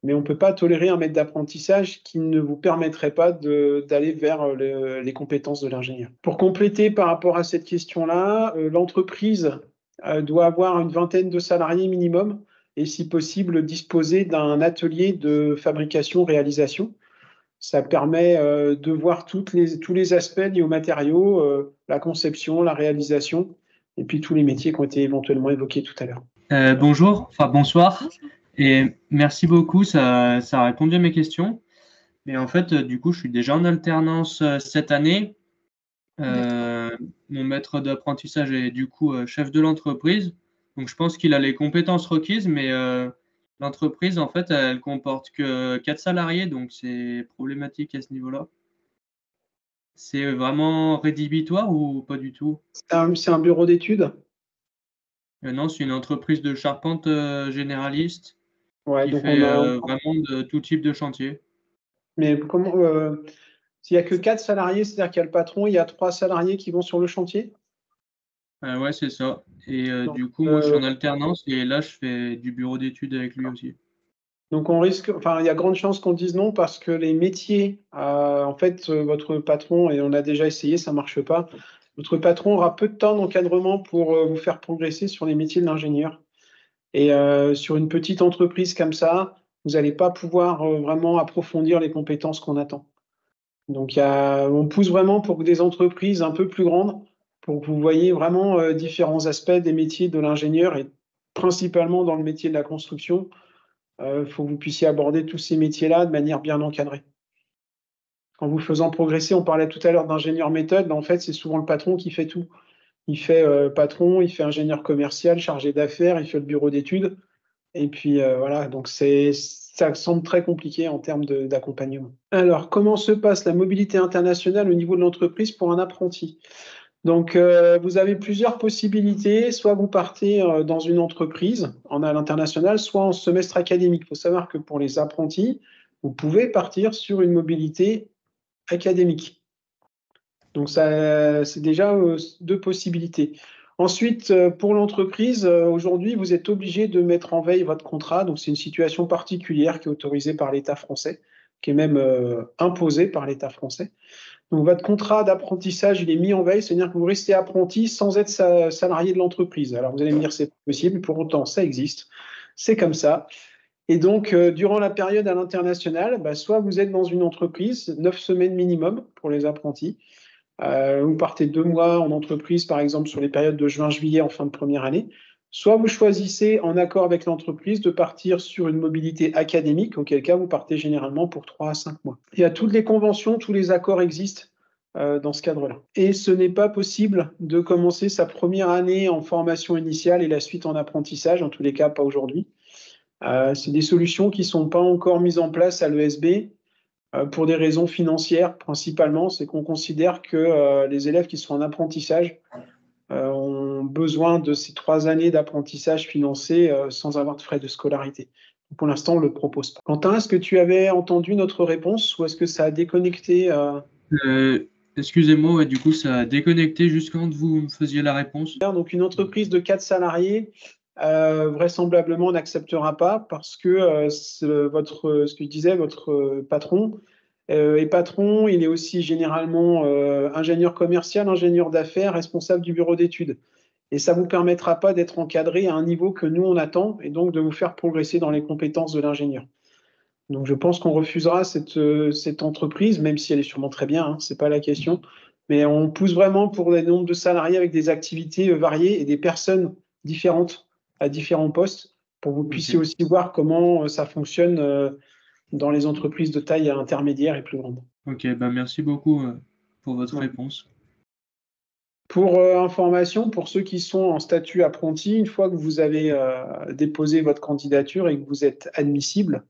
Mais on ne peut pas tolérer un maître d'apprentissage qui ne vous permettrait pas d'aller vers les compétences de l'ingénieur. Pour compléter par rapport à cette question-là, l'entreprise doit avoir une vingtaine de salariés minimum et si possible disposer d'un atelier de fabrication-réalisation. Ça permet de voir tous les aspects liés aux matériaux, la conception, la réalisation, et puis tous les métiers qui ont été éventuellement évoqués tout à l'heure. Bonsoir, et merci beaucoup, ça a répondu à mes questions. Mais en fait, du coup, je suis déjà en alternance cette année. Mon maître d'apprentissage est du coup chef de l'entreprise. Donc, je pense qu'il a les compétences requises, mais l'entreprise, en fait, elle comporte que 4 salariés, donc c'est problématique à ce niveau-là. C'est vraiment rédhibitoire ou pas du tout? C'est un bureau d'études? Non, c'est une entreprise de charpente généraliste Ouais, qui fait vraiment de tout type de chantier. Mais comment s'il n'y a que 4 salariés, c'est-à-dire qu'il y a le patron, il y a 3 salariés qui vont sur le chantier? Ouais, c'est ça. Et du coup, moi, je suis en alternance et là, je fais du bureau d'études avec lui aussi. Donc, il y a grande chance qu'on dise non parce que les métiers, en fait, votre patron, et on a déjà essayé, ça ne marche pas, votre patron aura peu de temps d'encadrement pour vous faire progresser sur les métiers de l'ingénieur. Et sur une petite entreprise comme ça, vous n'allez pas pouvoir vraiment approfondir les compétences qu'on attend. Donc, on pousse vraiment pour que des entreprises un peu plus grandes pour que vous voyez vraiment différents aspects des métiers de l'ingénieur et principalement dans le métier de la construction. Il faut que vous puissiez aborder tous ces métiers-là de manière bien encadrée. En vous faisant progresser, on parlait tout à l'heure d'ingénieur méthode, là, en fait, c'est souvent le patron qui fait tout. Il fait patron, il fait ingénieur commercial, chargé d'affaires, il fait le bureau d'études. Et puis voilà, donc ça semble très compliqué en termes d'accompagnement. Alors, comment se passe la mobilité internationale au niveau de l'entreprise pour un apprenti? Donc, vous avez plusieurs possibilités. Soit vous partez dans une entreprise à l'international, soit en semestre académique. Il faut savoir que pour les apprentis, vous pouvez partir sur une mobilité académique. Donc, c'est déjà deux possibilités. Ensuite, pour l'entreprise, aujourd'hui, vous êtes obligé de mettre en veille votre contrat. Donc, c'est une situation particulière qui est autorisée par l'État français, qui est même imposée par l'État français. Donc, votre contrat d'apprentissage, il est mis en veille, c'est-à-dire que vous restez apprenti sans être salarié de l'entreprise. Alors, vous allez me dire, c'est possible, pour autant, ça existe. C'est comme ça. Et donc, durant la période à l'international, soit vous êtes dans une entreprise, 9 semaines minimum pour les apprentis. Vous partez 2 mois en entreprise, par exemple, sur les périodes de juin-juillet en fin de première année. Soit vous choisissez, en accord avec l'entreprise, de partir sur une mobilité académique, auquel cas vous partez généralement pour 3 à 5 mois. Il y a toutes les conventions, tous les accords existent dans ce cadre-là. Et ce n'est pas possible de commencer sa première année en formation initiale et la suite en apprentissage, en tous les cas pas aujourd'hui. C'est des solutions qui ne sont pas encore mises en place à l'ESB pour des raisons financières principalement. C'est qu'on considère que les élèves qui sont en apprentissage ont besoin de ces 3 années d'apprentissage financées sans avoir de frais de scolarité. Pour l'instant, on ne le propose pas. Quentin, est-ce que tu avais entendu notre réponse ou est-ce que ça a déconnecté Excusez-moi, ouais, du coup, ça a déconnecté juste quand vous me faisiez la réponse. Donc, une entreprise de 4 salariés, vraisemblablement n'acceptera pas parce que ce que je disais, votre patron est patron, il est aussi généralement ingénieur commercial, ingénieur d'affaires, responsable du bureau d'études. Et ça ne vous permettra pas d'être encadré à un niveau que nous, on attend et donc de vous faire progresser dans les compétences de l'ingénieur. Donc, je pense qu'on refusera cette entreprise, même si elle est sûrement très bien, ce n'est pas la question. Mais on pousse vraiment pour des nombres de salariés avec des activités variées et des personnes différentes à différents postes pour que vous puissiez aussi voir comment ça fonctionne dans les entreprises de taille intermédiaire et plus grande. Ok, merci beaucoup pour votre réponse. Pour information, pour ceux qui sont en statut apprenti, une fois que vous avez déposé votre candidature et que vous êtes admissible,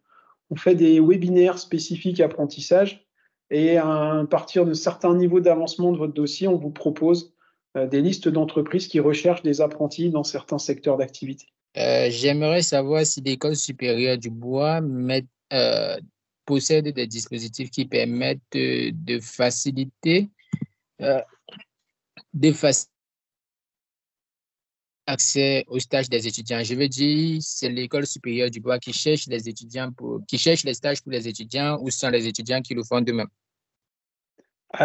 on fait des webinaires spécifiques apprentissage et à partir de certains niveaux d'avancement de votre dossier, on vous propose des listes d'entreprises qui recherchent des apprentis dans certains secteurs d'activité. J'aimerais savoir si l'École supérieure du bois possède des dispositifs qui permettent de faciliter l'accès au stage des étudiants. Je veux dire, c'est l'École supérieure du bois qui cherche les stages pour les étudiants ou sont les étudiants qui le font d'eux-mêmes?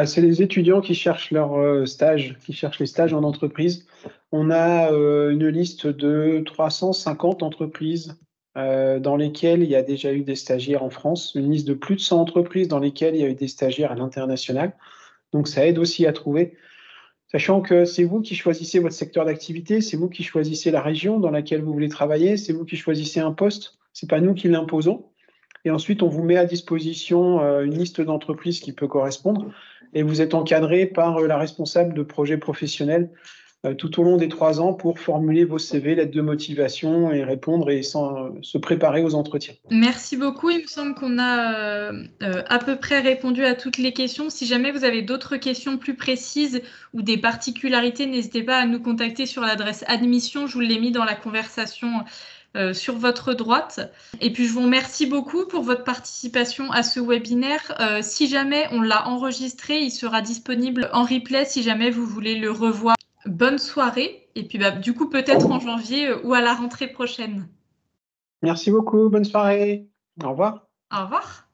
C'est les étudiants qui cherchent leur stage, qui cherchent les stages en entreprise. On a une liste de 350 entreprises dans lesquelles il y a déjà eu des stagiaires en France, une liste de plus de 100 entreprises dans lesquelles il y a eu des stagiaires à l'international. Donc, ça aide aussi à trouver. Sachant que c'est vous qui choisissez votre secteur d'activité, c'est vous qui choisissez la région dans laquelle vous voulez travailler, c'est vous qui choisissez un poste, ce n'est pas nous qui l'imposons. Et ensuite, on vous met à disposition une liste d'entreprises qui peut correspondre et vous êtes encadré par la responsable de projet professionnel tout au long des 3 ans pour formuler vos CV, lettres de motivation et répondre et se préparer aux entretiens. Merci beaucoup. Il me semble qu'on a à peu près répondu à toutes les questions. Si jamais vous avez d'autres questions plus précises ou des particularités, n'hésitez pas à nous contacter sur l'adresse admission. Je vous l'ai mis dans la conversation sur votre droite. Et puis, je vous remercie beaucoup pour votre participation à ce webinaire. Si jamais on l'a enregistré, il sera disponible en replay si jamais vous voulez le revoir. Bonne soirée. Et puis, du coup, peut-être en janvier ou à la rentrée prochaine. Merci beaucoup. Bonne soirée. Au revoir. Au revoir.